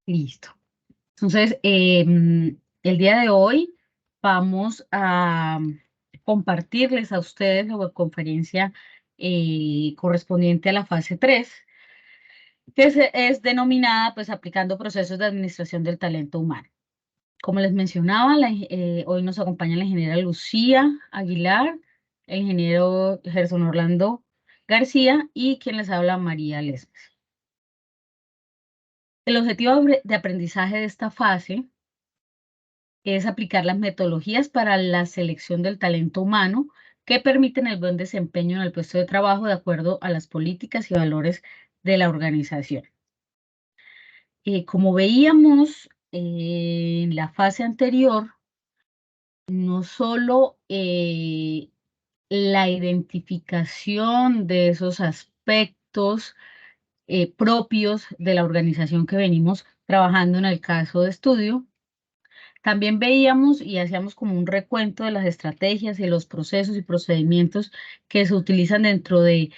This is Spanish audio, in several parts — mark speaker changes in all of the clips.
Speaker 1: Listo. Entonces, el día de hoy vamos a compartirles a ustedes la webconferencia correspondiente a la fase 3, que es denominada, pues, aplicando procesos de administración del talento humano. Como les mencionaba, hoy nos acompaña la ingeniera Lucía Aguilar, el ingeniero Gerson Orlando García y quien les habla, María Lesmes. El objetivo de aprendizaje de esta fase es aplicar las metodologías para la selección del talento humano que permiten el buen desempeño en el puesto de trabajo de acuerdo a las políticas y valores de la organización. Como veíamos en la fase anterior, no solo la identificación de esos aspectos propios de la organización que venimos trabajando en el caso de estudio. También veíamos y hacíamos como un recuento de las estrategias y los procesos y procedimientos que se utilizan dentro de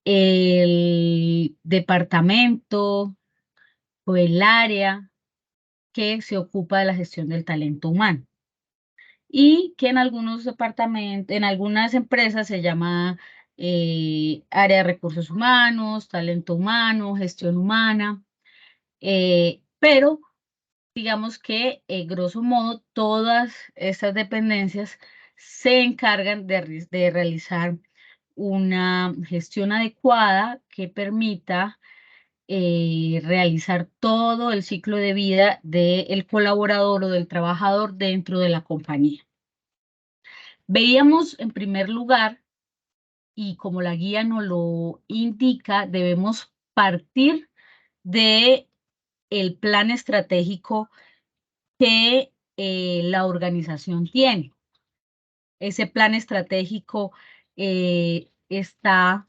Speaker 1: el departamento o el área que se ocupa de la gestión del talento humano. Y que en algunos departamentos, en algunas empresas se llama área de recursos humanos, talento humano, gestión humana, pero digamos que, grosso modo, todas estas dependencias se encargan de realizar una gestión adecuada que permita realizar todo el ciclo de vida del colaborador o del trabajador dentro de la compañía. Veíamos en primer lugar, y como la guía nos lo indica, debemos partir de el plan estratégico que la organización tiene. Ese plan estratégico está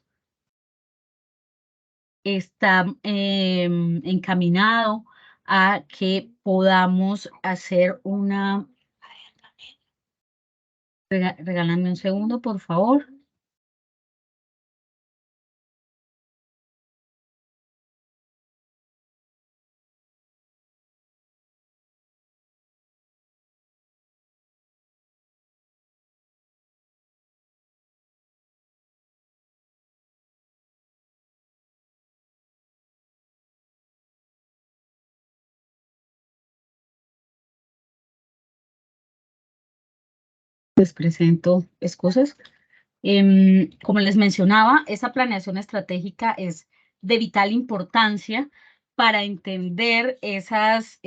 Speaker 1: encaminado a que podamos hacer una... Regálame un segundo, por favor. Les presento excusas. Como les mencionaba, esa planeación estratégica es de vital importancia para entender esas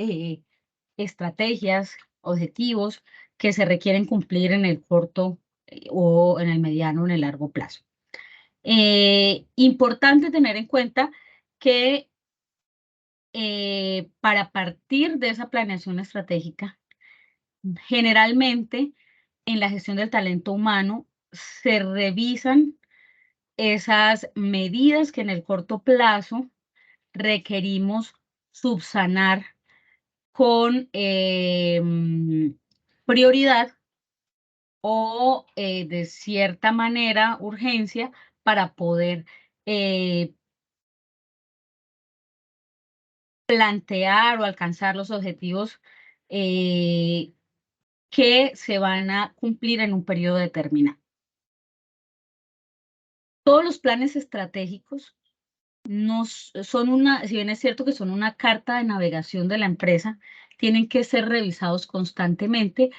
Speaker 1: estrategias, objetivos que se requieren cumplir en el corto o en el mediano o en el largo plazo. Importante tener en cuenta que para partir de esa planeación estratégica, generalmente en la gestión del talento humano se revisan esas medidas que en el corto plazo requerimos subsanar con prioridad o de cierta manera urgencia para poder plantear o alcanzar los objetivos que se van a cumplir en un periodo determinado. Todos los planes estratégicos son si bien es cierto que son una carta de navegación de la empresa, tienen que ser revisados constantemente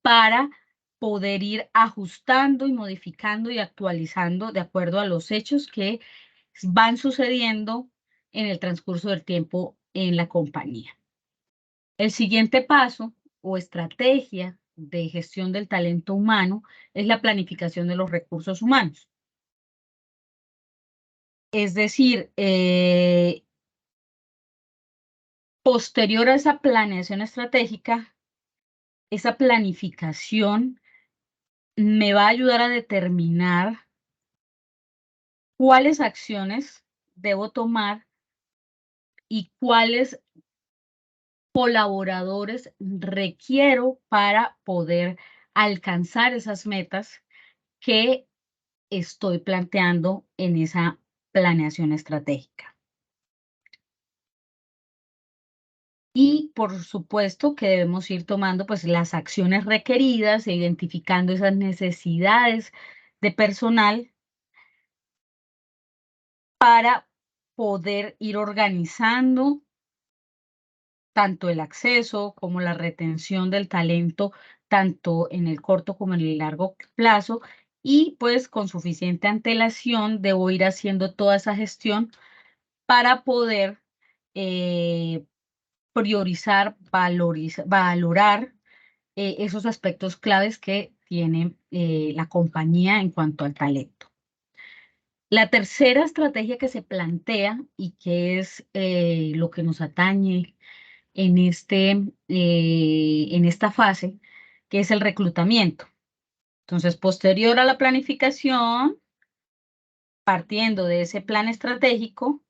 Speaker 1: para poder ir ajustando y modificando y actualizando de acuerdo a los hechos que van sucediendo en el transcurso del tiempo en la compañía. El siguiente paso o estrategia de gestión del talento humano es la planificación de los recursos humanos. Es decir, posterior a esa planeación estratégica, esa planificación me va a ayudar a determinar cuáles acciones debo tomar y cuáles colaboradores requiero para poder alcanzar esas metas que estoy planteando en esa planeación estratégica. Y por supuesto que debemos ir tomando pues las acciones requeridas e identificando esas necesidades de personal para poder ir organizando tanto el acceso como la retención del talento, tanto en el corto como en el largo plazo, y pues con suficiente antelación debo ir haciendo toda esa gestión para poder eh, priorizar, valorar esos aspectos claves que tiene la compañía en cuanto al talento. La tercera estrategia que se plantea y que es lo que nos atañe en esta fase, que es el reclutamiento. Entonces, posterior a la planificación, partiendo de ese plan estratégico,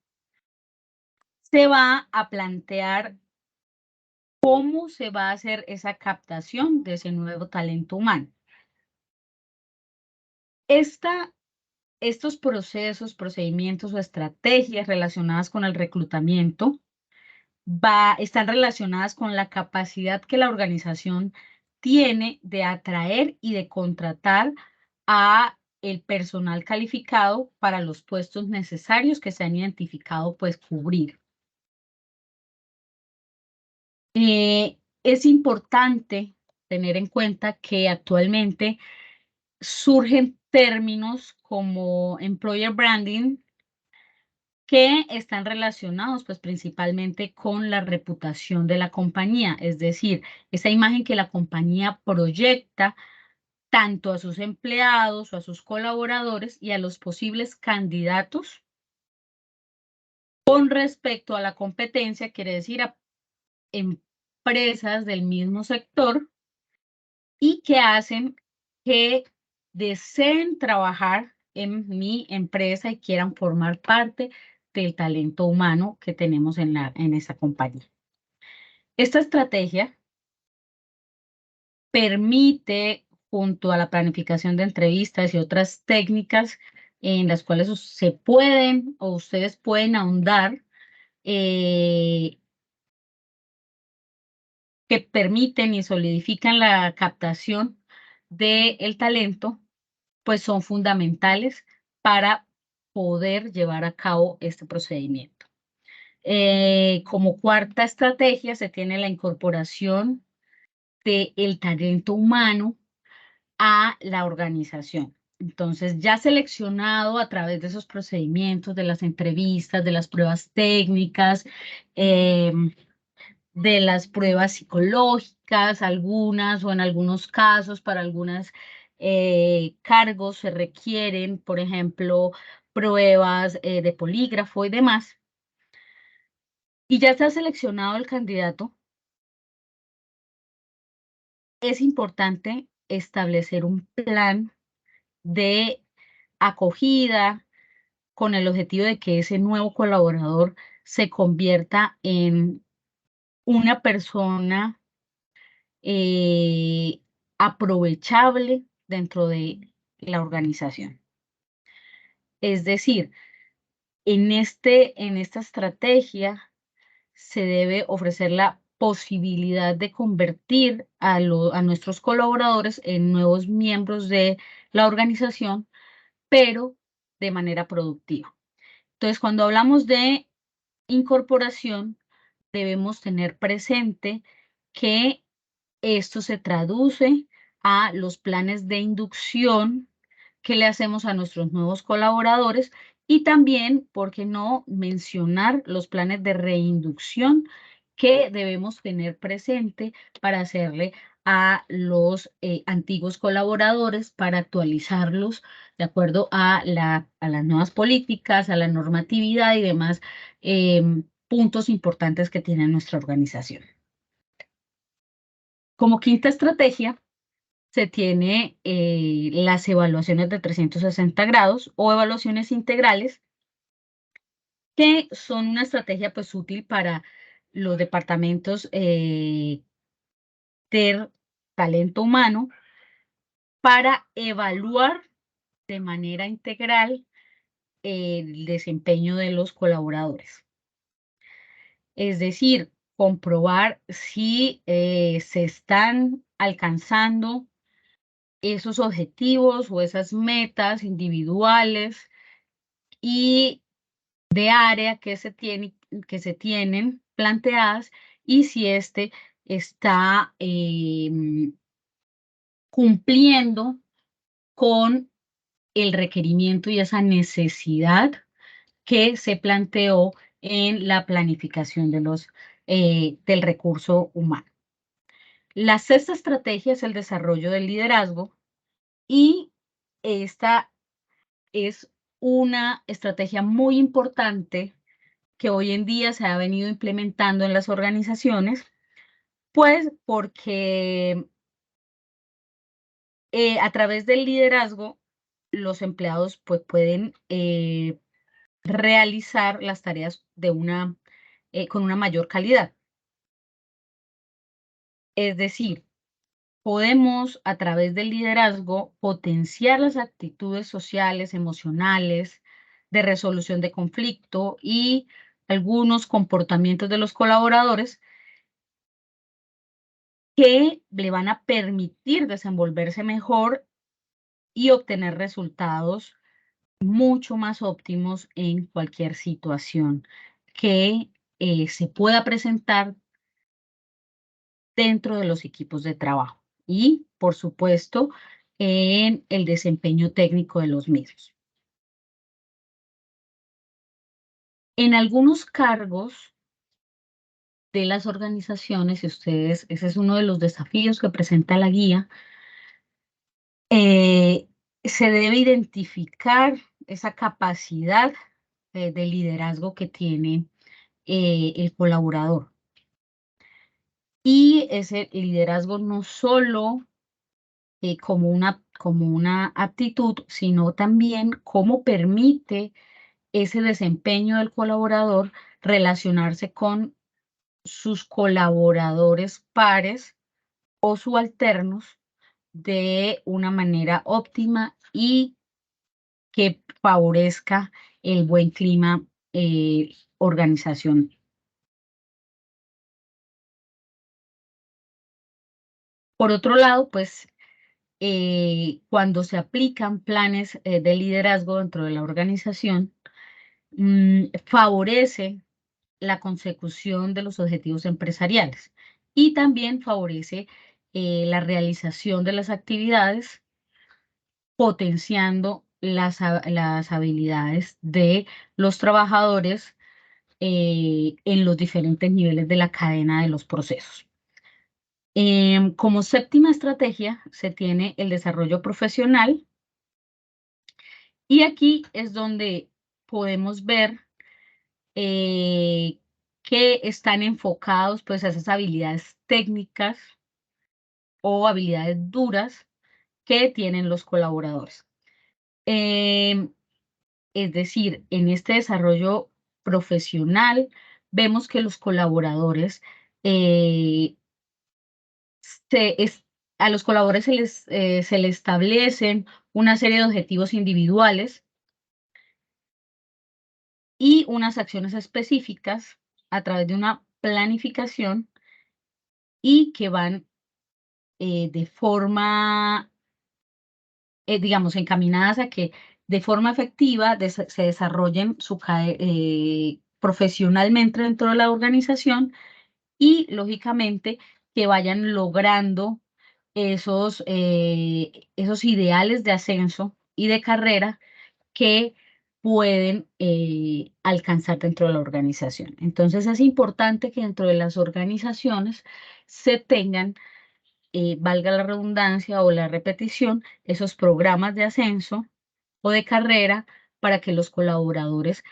Speaker 1: se va a plantear cómo se va a hacer esa captación de ese nuevo talento humano. Estos procesos, procedimientos o estrategias relacionadas con el reclutamiento están relacionadas con la capacidad que la organización tiene de atraer y de contratar a el personal calificado para los puestos necesarios que se han identificado pues cubrir. Es importante tener en cuenta que actualmente surgen términos como employer branding que están relacionados pues principalmente con la reputación de la compañía, es decir, esa imagen que la compañía proyecta tanto a sus empleados o a sus colaboradores y a los posibles candidatos con respecto a la competencia, quiere decir a empresas del mismo sector y que hacen que deseen trabajar en mi empresa y quieran formar parte del talento humano que tenemos en esa compañía. Esta estrategia permite, junto a la planificación de entrevistas y otras técnicas en las cuales se pueden o ustedes pueden ahondar, eh, que permiten y solidifican la captación del talento, pues son fundamentales para poder llevar a cabo este procedimiento. Como cuarta estrategia se tiene la incorporación del talento humano a la organización. Entonces, ya seleccionado a través de esos procedimientos, de las entrevistas, de las pruebas técnicas, de las pruebas psicológicas, algunas o en algunos casos, para algunos cargos se requieren, por ejemplo, pruebas de polígrafo y demás. Y ya está seleccionado el candidato, es importante establecer un plan de acogida con el objetivo de que ese nuevo colaborador se convierta en una persona eh, aprovechable dentro de la organización. Es decir, en esta estrategia se debe ofrecer la posibilidad de convertir a nuestros colaboradores en nuevos miembros de la organización, pero de manera productiva. Entonces, cuando hablamos de incorporación, debemos tener presente que esto se traduce a los planes de inducción que le hacemos a nuestros nuevos colaboradores y también, ¿por qué no mencionar los planes de reinducción que debemos tener presente para hacerle a los antiguos colaboradores para actualizarlos de acuerdo a las nuevas políticas, a la normatividad y demás puntos importantes que tiene nuestra organización? Como quinta estrategia, se tiene las evaluaciones de 360 grados o evaluaciones integrales, que son una estrategia pues útil para los departamentos de talento humano para evaluar de manera integral el desempeño de los colaboradores. Es decir, comprobar si se están alcanzando esos objetivos o esas metas individuales y de área que se tienen planteadas y si este está cumpliendo con el requerimiento y esa necesidad que se planteó en la planificación del recurso humano. La sexta estrategia es el desarrollo del liderazgo y esta es una estrategia muy importante que hoy en día se ha venido implementando en las organizaciones, pues porque a través del liderazgo los empleados pues, pueden realizar las tareas con una mayor calidad. Es decir, podemos a través del liderazgo potenciar las actitudes sociales, emocionales, de resolución de conflicto y algunos comportamientos de los colaboradores que le van a permitir desenvolverse mejor y obtener resultados mucho más óptimos en cualquier situación que se pueda presentar dentro de los equipos de trabajo y, por supuesto, en el desempeño técnico de los mismos. En algunos cargos de las organizaciones, y ustedes, ese es uno de los desafíos que presenta la guía, eh, se debe identificar esa capacidad de liderazgo que tiene el colaborador. Y ese liderazgo no solo como una aptitud, sino también cómo permite ese desempeño del colaborador relacionarse con sus colaboradores pares o subalternos de una manera óptima y que favorezca el buen clima organizacional. Por otro lado, pues cuando se aplican planes de liderazgo dentro de la organización, favorece la consecución de los objetivos empresariales y también favorece la realización de las actividades, potenciando las habilidades de los trabajadores en los diferentes niveles de la cadena de los procesos. Como séptima estrategia se tiene el desarrollo profesional y aquí es donde podemos ver que están enfocados pues a esas habilidades técnicas o habilidades duras que tienen los colaboradores. Es decir, en este desarrollo profesional vemos que los colaboradores eh, se es- a los colaboradores se les establecen una serie de objetivos individuales y unas acciones específicas a través de una planificación y que van de forma, digamos, encaminadas a que de forma efectiva se desarrollen profesionalmente dentro de la organización y, lógicamente, que vayan logrando esos ideales de ascenso y de carrera que pueden alcanzar dentro de la organización. Entonces, es importante que dentro de las organizaciones se tengan, valga la redundancia o la repetición, esos programas de ascenso o de carrera para que los colaboradores,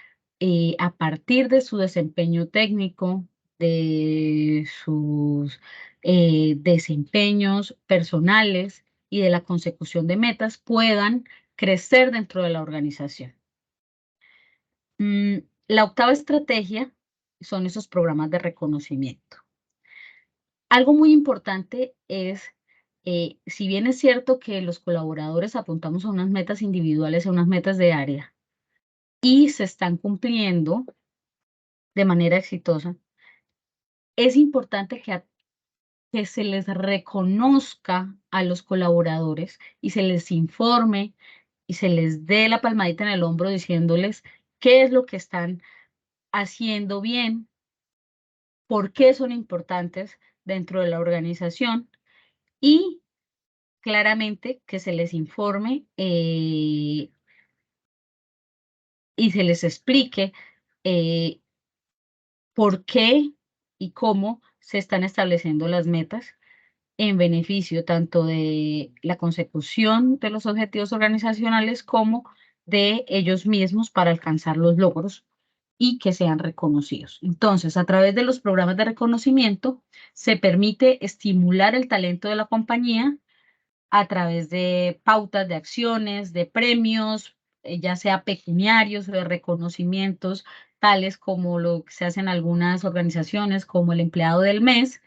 Speaker 1: a partir de su desempeño técnico, de sus desempeños personales y de la consecución de metas, puedan crecer dentro de la organización. Mm, la octava estrategia son esos programas de reconocimiento. Algo muy importante es, si bien es cierto que los colaboradores apuntamos a unas metas individuales, a unas metas de área, y se están cumpliendo de manera exitosa, es importante que se les reconozca a los colaboradores y se les informe y se les dé la palmadita en el hombro diciéndoles qué es lo que están haciendo bien, por qué son importantes dentro de la organización y claramente que se les informe y se les explique eh, por qué y cómo se están estableciendo las metas en beneficio tanto de la consecución de los objetivos organizacionales como de ellos mismos para alcanzar los logros y que sean reconocidos. Entonces, a través de los programas de reconocimiento, se permite estimular el talento de la compañía a través de pautas de acciones, de premios, ya sea pecuniarios o de reconocimientos, tales como lo que se hace en algunas organizaciones, como el empleado del mes,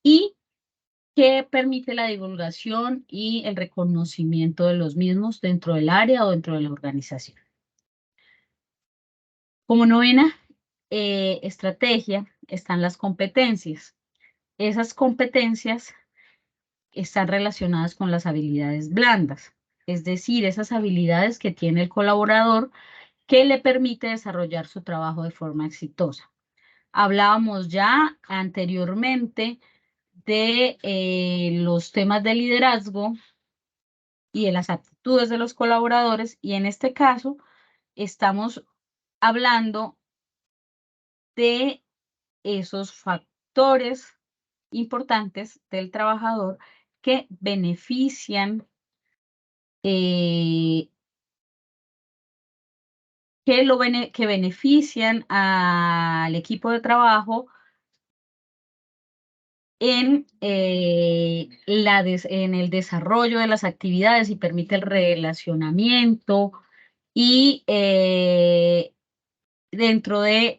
Speaker 1: y que permite la divulgación y el reconocimiento de los mismos dentro del área o dentro de la organización. Como novena estrategia están las competencias. Esas competencias están relacionadas con las habilidades blandas, es decir, esas habilidades que tiene el colaborador que le permite desarrollar su trabajo de forma exitosa. Hablábamos ya anteriormente de los temas de liderazgo y de las aptitudes de los colaboradores, y en este caso estamos hablando de esos factores importantes del trabajador que benefician, eh, que benefician al equipo de trabajo en el desarrollo de las actividades y permite el relacionamiento y dentro de,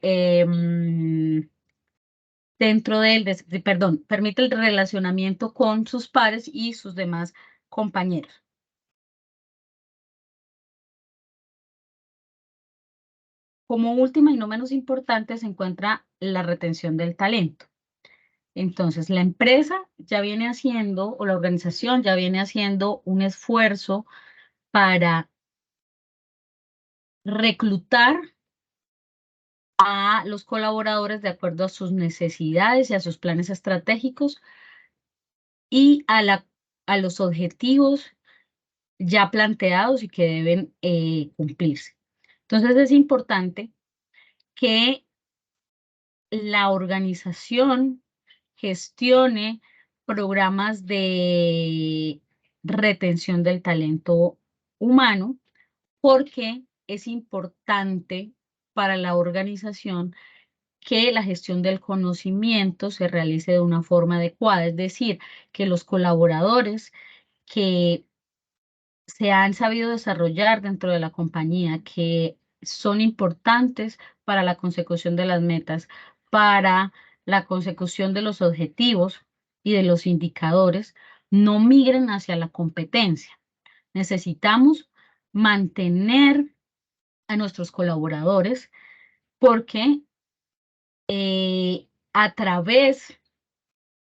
Speaker 1: permite el relacionamiento con sus pares y sus demás compañeros. Como última y no menos importante se encuentra la retención del talento. Entonces, la empresa ya viene haciendo, o la organización ya viene haciendo un esfuerzo para reclutar a los colaboradores de acuerdo a sus necesidades y a sus planes estratégicos y a los objetivos ya planteados y que deben cumplirse. Entonces, es importante que la organización gestione programas de retención del talento humano, porque es importante para la organización que la gestión del conocimiento se realice de una forma adecuada, es decir, que los colaboradores que se han sabido desarrollar dentro de la compañía, que son importantes para la consecución de las metas, para la consecución de los objetivos y de los indicadores, no migren hacia la competencia. Necesitamos mantener a nuestros colaboradores porque a través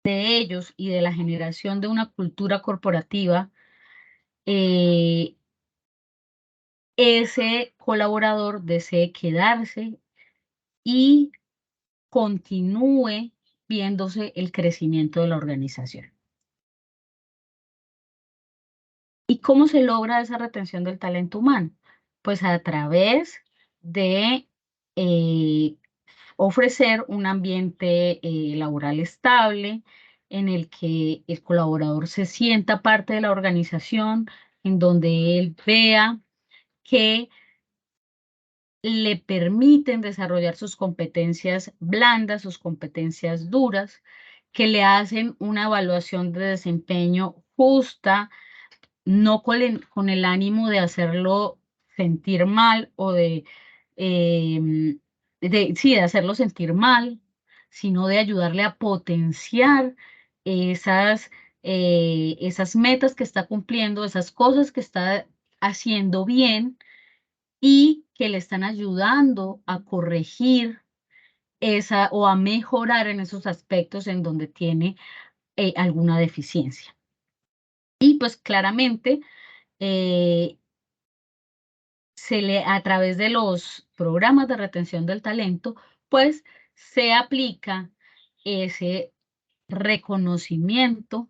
Speaker 1: de ellos y de la generación de una cultura corporativa, eh, ese colaborador desee quedarse y continúe viéndose el crecimiento de la organización. ¿Y cómo se logra esa retención del talento humano? Pues a través de eh, ofrecer un ambiente laboral estable en el que el colaborador se sienta parte de la organización, en donde él vea que le permiten desarrollar sus competencias blandas, sus competencias duras, que le hacen una evaluación de desempeño justa, no con el ánimo de hacerlo sentir mal o sí, de hacerlo sentir mal, sino de ayudarle a potenciar esas, esas metas que está cumpliendo, esas cosas que está haciendo bien y que le están ayudando a corregir o a mejorar en esos aspectos en donde tiene alguna deficiencia. Y pues claramente a través de los programas de retención del talento, pues se aplica ese reconocimiento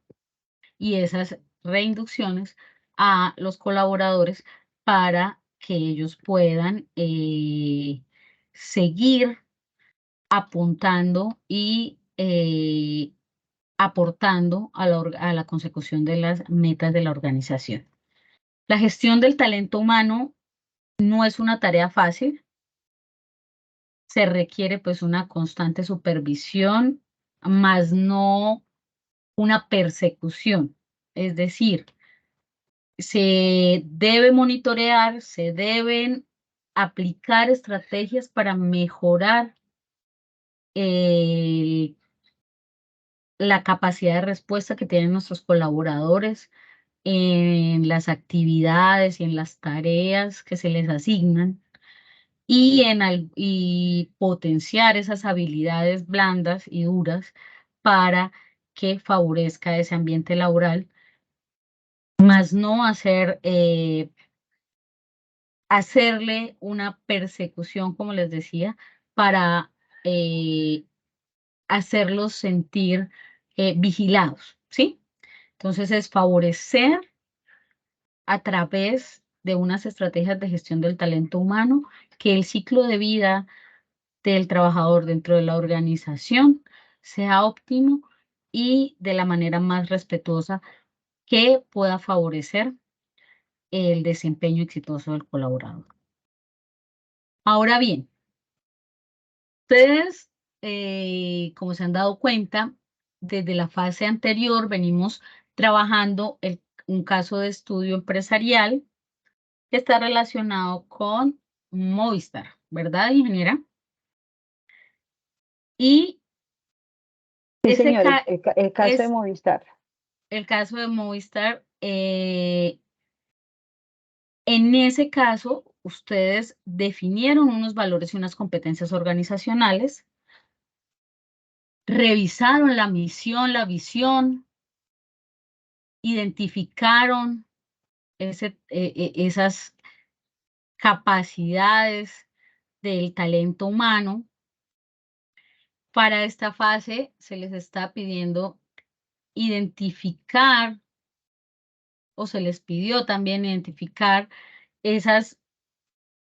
Speaker 1: y esas reinducciones a los colaboradores para que ellos puedan seguir apuntando y aportando a la consecución de las metas de la organización. La gestión del talento humano no es una tarea fácil, se requiere pues una constante supervisión, más no una persecución. Es decir, se debe monitorear, se deben aplicar estrategias para mejorar la capacidad de respuesta que tienen nuestros colaboradores en las actividades y en las tareas que se les asignan y potenciar esas habilidades blandas y duras para que favorezca ese ambiente laboral, más no hacerle una persecución, como les decía, para hacerlos sentir vigilados, ¿sí? Entonces es favorecer a través de unas estrategias de gestión del talento humano que el ciclo de vida del trabajador dentro de la organización sea óptimo y de la manera más respetuosa que pueda favorecer el desempeño exitoso del colaborador. Ahora bien, ustedes, como se han dado cuenta, desde la fase anterior venimos trabajando un caso de estudio empresarial que está relacionado con Movistar, ¿verdad, ingeniera? Y
Speaker 2: Sí,
Speaker 1: ese
Speaker 2: señor, el caso de
Speaker 1: es
Speaker 2: Movistar.
Speaker 1: el caso de Movistar. En ese caso, ustedes definieron unos valores y unas competencias organizacionales, revisaron la misión, la visión, identificaron esas capacidades del talento humano. Para esta fase se les está pidiendo identificar, o se les pidió también identificar esas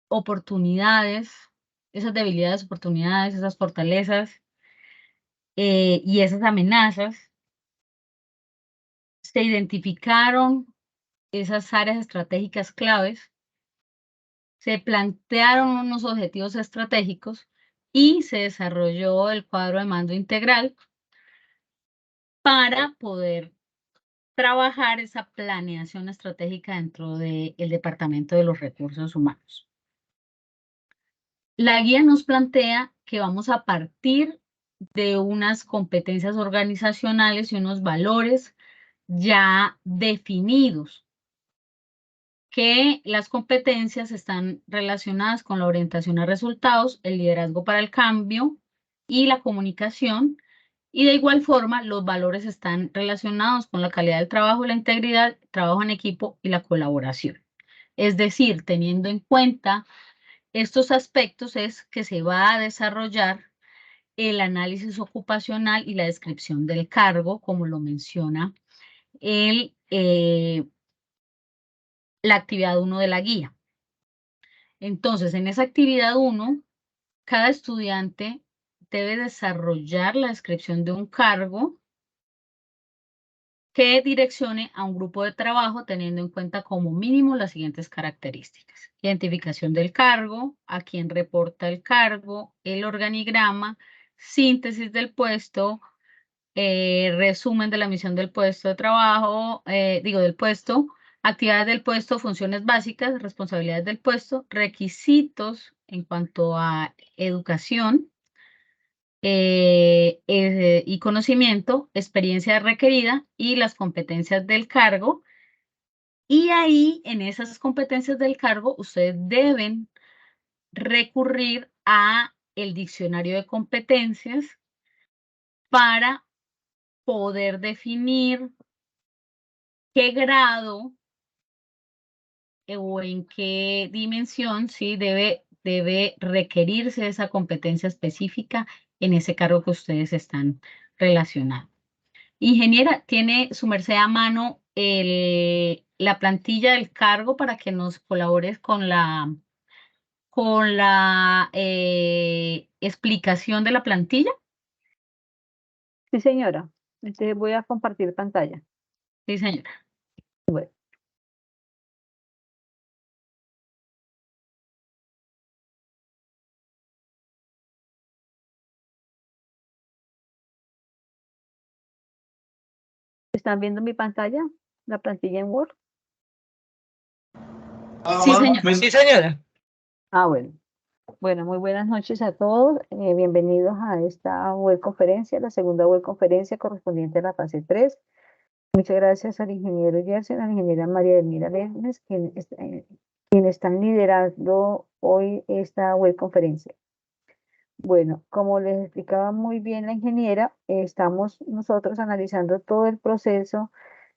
Speaker 1: oportunidades, esas debilidades, oportunidades, esas fortalezas y esas amenazas. Se identificaron esas áreas estratégicas claves, se plantearon unos objetivos estratégicos y se desarrolló el cuadro de mando integral para poder trabajar esa planeación estratégica dentro del Departamento de los Recursos Humanos. La guía nos plantea que vamos a partir de unas competencias organizacionales y unos valores ya definidos, que las competencias están relacionadas con la orientación a resultados, el liderazgo para el cambio y la comunicación. Y de igual forma, los valores están relacionados con la calidad del trabajo, la integridad, trabajo en equipo y la colaboración. Es decir, teniendo en cuenta estos aspectos es que se va a desarrollar el análisis ocupacional y la descripción del cargo, como lo menciona la actividad 1 de la guía. Entonces, en esa actividad 1, cada estudiante debe desarrollar la descripción de un cargo que direccione a un grupo de trabajo teniendo en cuenta como mínimo las siguientes características: identificación del cargo, a quién reporta el cargo, el organigrama, síntesis del puesto, resumen de la misión del puesto de trabajo, del puesto, actividades del puesto, funciones básicas, responsabilidades del puesto, requisitos en cuanto a educación y conocimiento, experiencia requerida y las competencias del cargo. Y ahí, en esas competencias del cargo, ustedes deben recurrir a el diccionario de competencias para poder definir qué grado o en qué dimensión, ¿sí? debe requerirse esa competencia específica en ese cargo que ustedes están relacionando. Ingeniera, ¿tiene su merced a mano la plantilla del cargo para que nos colabores con la explicación de la plantilla?
Speaker 2: Sí, señora. Entonces voy a compartir pantalla.
Speaker 1: Sí, señora.
Speaker 2: Bueno, ¿están viendo mi pantalla? La plantilla en Word.
Speaker 1: Sí, señora.
Speaker 3: Sí, señora.
Speaker 2: Bueno. Bueno, muy buenas noches a todos. Bienvenidos a esta web conferencia, la segunda web conferencia correspondiente a la fase 3. Muchas gracias al ingeniero Yersen, a la ingeniera María Delmira Lesmes, quienes están liderando hoy esta web conferencia. Bueno, como les explicaba muy bien la ingeniera, estamos nosotros analizando todo el proceso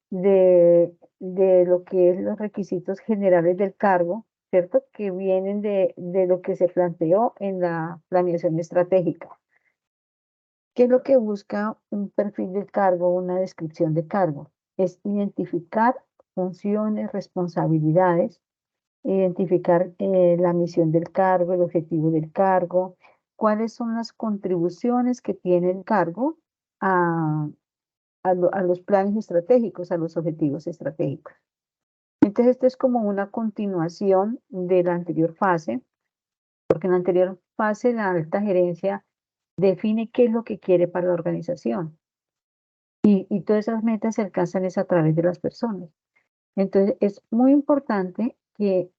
Speaker 2: de lo que es los requisitos generales del cargo, ¿cierto? Que vienen de lo que se planteó en la planeación estratégica. ¿Qué es lo que busca un perfil del cargo, una descripción de cargo? Es identificar funciones, responsabilidades, identificar la misión del cargo, el objetivo del cargo, cuáles son las contribuciones que tiene el cargo a, a los planes estratégicos, a los objetivos estratégicos. Entonces, esto es como una continuación de la anterior fase, porque en la anterior fase la alta gerencia define qué es lo que quiere para la organización y todas esas metas se alcanzan es a través de las personas. Entonces, es muy importante que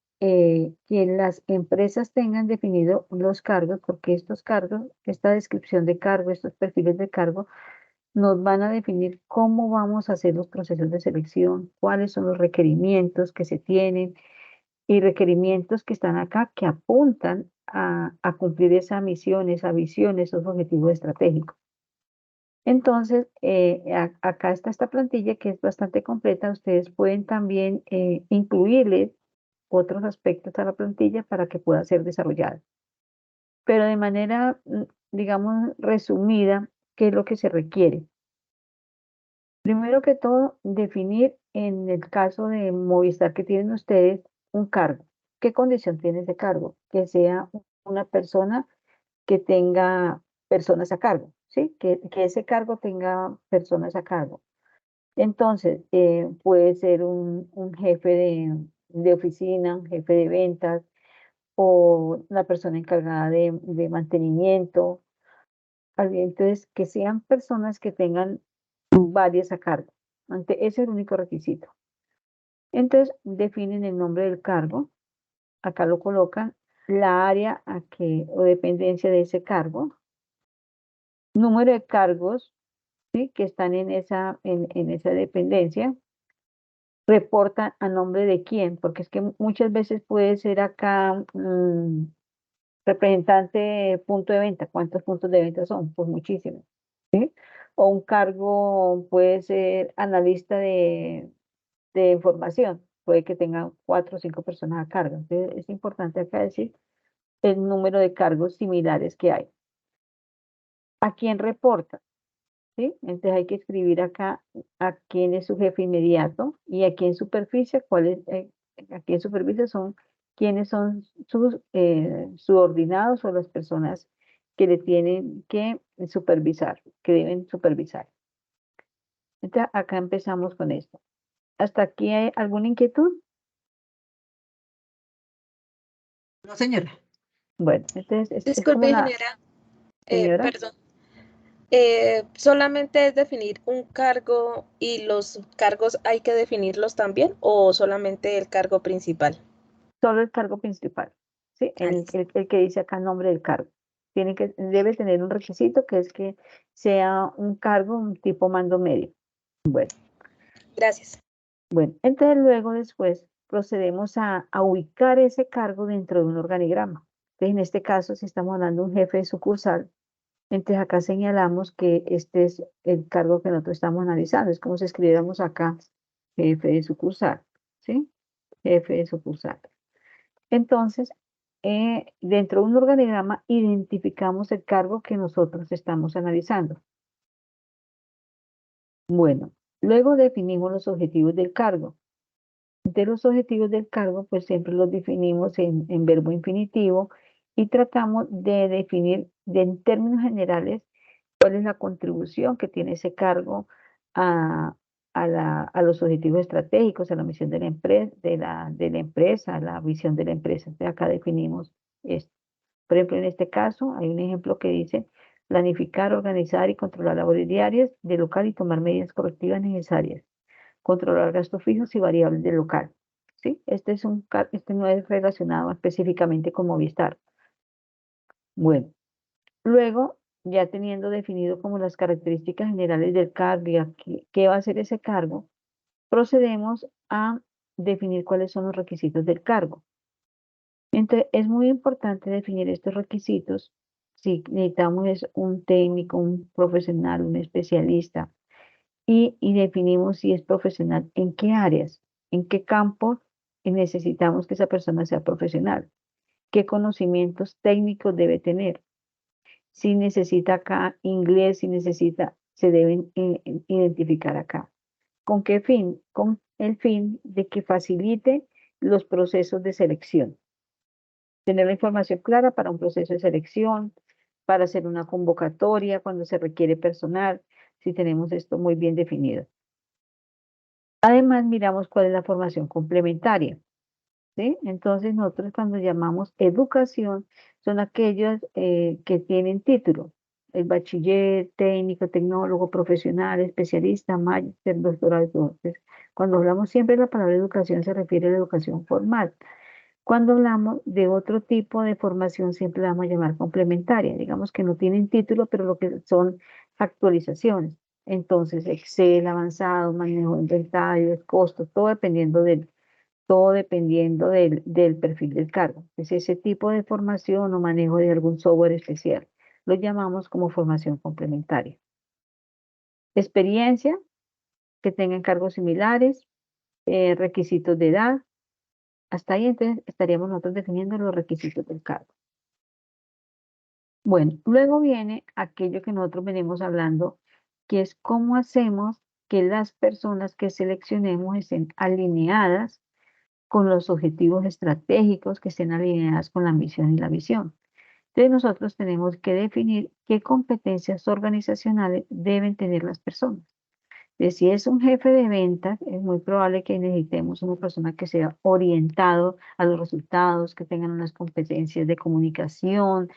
Speaker 2: las empresas tengan definido los cargos, porque estos cargos, esta descripción de cargo, estos perfiles de cargo, nos van a definir cómo vamos a hacer los procesos de selección, cuáles son los requerimientos que se tienen y requerimientos que están acá que apuntan a cumplir esa misión, esa visión, esos objetivos estratégicos. Entonces, acá está esta plantilla que es bastante completa. Ustedes pueden también incluirle otros aspectos a la plantilla para que pueda ser desarrollada. Pero de manera, digamos, resumida, ¿qué es lo que se requiere? Primero que todo, definir en el caso de Movistar que tienen ustedes un cargo. ¿Qué condición tiene ese cargo? Que sea una persona que tenga personas a cargo, ¿sí? Que ese cargo tenga personas a cargo. Entonces, puede ser un jefe de oficina, un jefe de ventas o la persona encargada de mantenimiento. Entonces, que sean personas que tengan varias a cargo. Ese es el único requisito. Entonces, definen el nombre del cargo. Acá lo colocan, la área o dependencia de ese cargo, número de cargos, ¿sí? Que están en esa dependencia, reportan a nombre de quién, porque es que muchas veces puede ser acá representante punto de venta. ¿Cuántos puntos de venta son? Pues muchísimos, ¿sí? O un cargo puede ser analista de información, puede que tengan 4 o 5 personas a cargo. Entonces, es importante acá decir el número de cargos similares que hay. ¿A quién reporta? ¿Sí? Entonces hay que escribir acá a quién es su jefe inmediato y a quién supervisa, a quién supervisa son quiénes son sus subordinados o las personas que le tienen que supervisar, que deben supervisar. Entonces acá empezamos con esto. ¿Hasta aquí hay alguna inquietud?
Speaker 3: No, señora.
Speaker 2: Bueno, entonces es como
Speaker 4: Disculpe, ingeniera,
Speaker 2: señora.
Speaker 4: perdón. ¿Solamente es definir un cargo y los cargos hay que definirlos también o solamente el cargo principal?
Speaker 2: Solo el cargo principal, ¿sí?
Speaker 4: Listo.
Speaker 2: El que dice acá nombre del cargo. Debe tener un requisito que es que sea un cargo, un tipo mando medio.
Speaker 4: Gracias.
Speaker 2: Bueno, entonces luego después procedemos a ubicar ese cargo dentro de un organigrama. Entonces, en este caso, si estamos hablando de un jefe de sucursal, entonces acá señalamos que este es el cargo que nosotros estamos analizando. Es como si escribiéramos acá jefe de sucursal, ¿sí? Jefe de sucursal. Entonces, dentro de un organigrama identificamos el cargo que nosotros estamos analizando. Bueno, luego definimos los objetivos del cargo. De los objetivos del cargo, pues siempre los definimos en verbo infinitivo y tratamos de definir en términos generales cuál es la contribución que tiene ese cargo a, a los objetivos estratégicos, a la misión de la empresa, a la visión de la empresa. Entonces, acá definimos esto. Por ejemplo, en este caso hay un ejemplo que dice planificar, organizar y controlar labores diarias de local y tomar medidas correctivas necesarias. Controlar gastos fijos y variables del local. ¿Sí? Este no es relacionado específicamente con Movistar. Bueno, luego, ya teniendo definido como las características generales del cargo y qué va a hacer ese cargo, procedemos a definir cuáles son los requisitos del cargo. Entonces, es muy importante definir estos requisitos. Si necesitamos es un técnico, un profesional, un especialista, y definimos si es profesional, en qué áreas, en qué campos necesitamos que esa persona sea profesional, qué conocimientos técnicos debe tener, si necesita acá inglés, si necesita, se deben identificar acá. ¿Con qué fin? Con el fin de que facilite los procesos de selección. Tener la información clara para un proceso de selección, para hacer una convocatoria cuando se requiere personal, si tenemos esto muy bien definido. Además, miramos cuál es la formación complementaria, ¿sí? Entonces, nosotros cuando llamamos educación, son aquellos que tienen título, el bachiller, técnico, tecnólogo, profesional, especialista, máster, doctorado. Entonces, cuando hablamos siempre de la palabra educación, se refiere a la educación formal. Cuando hablamos de otro tipo de formación, siempre la vamos a llamar complementaria. Digamos que no tienen título, pero lo que son actualizaciones. Entonces, Excel avanzado, manejo de inventarios, costos, todo dependiendo del perfil del cargo. Es ese tipo de formación o manejo de algún software especial. Lo llamamos como formación complementaria. Experiencia, que tengan cargos similares, requisitos de edad. Hasta ahí entonces estaríamos nosotros definiendo los requisitos del cargo. Bueno, luego viene aquello que nosotros venimos hablando, que es cómo hacemos que las personas que seleccionemos estén alineadas con los objetivos estratégicos, que estén alineadas con la misión y la visión. Entonces nosotros tenemos que definir qué competencias organizacionales deben tener las personas. Si es un jefe de ventas, es muy probable que necesitemos una persona que sea orientado a los resultados, que tengan unas competencias de comunicación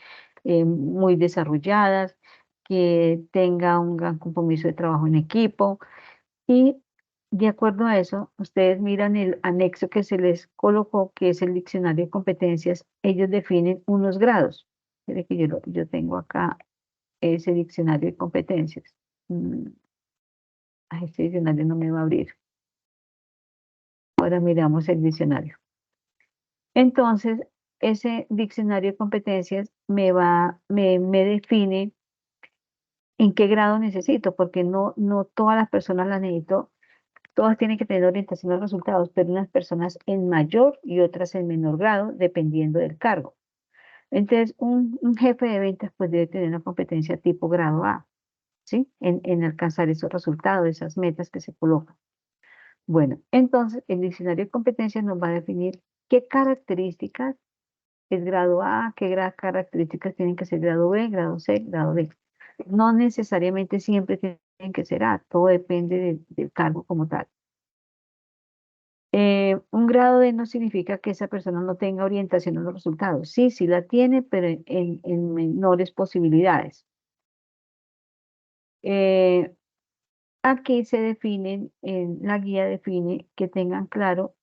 Speaker 2: muy desarrolladas, que tenga un gran compromiso de trabajo en equipo. Y de acuerdo a eso, ustedes miran el anexo que se les colocó, que es el diccionario de competencias. Ellos definen unos grados. Mire que yo tengo acá ese diccionario de competencias. Este diccionario no me va a abrir. Ahora miramos el diccionario. Entonces, ese diccionario de competencias me define en qué grado necesito, porque no todas las personas las necesito, todas tienen que tener orientación a los resultados, pero unas personas en mayor y otras en menor grado, dependiendo del cargo. Entonces, un jefe de ventas pues debe tener una competencia tipo grado A, ¿sí? En alcanzar esos resultados, esas metas que se colocan. Bueno, entonces el diccionario de competencias nos va a definir qué características es grado A, qué características tienen que ser grado B, grado C, grado D. No necesariamente siempre tienen que ser A, todo depende del cargo como tal. Un grado D no significa que esa persona no tenga orientación a los resultados. Sí, sí la tiene, pero en menores posibilidades. Aquí se definen, la guía define que tengan claro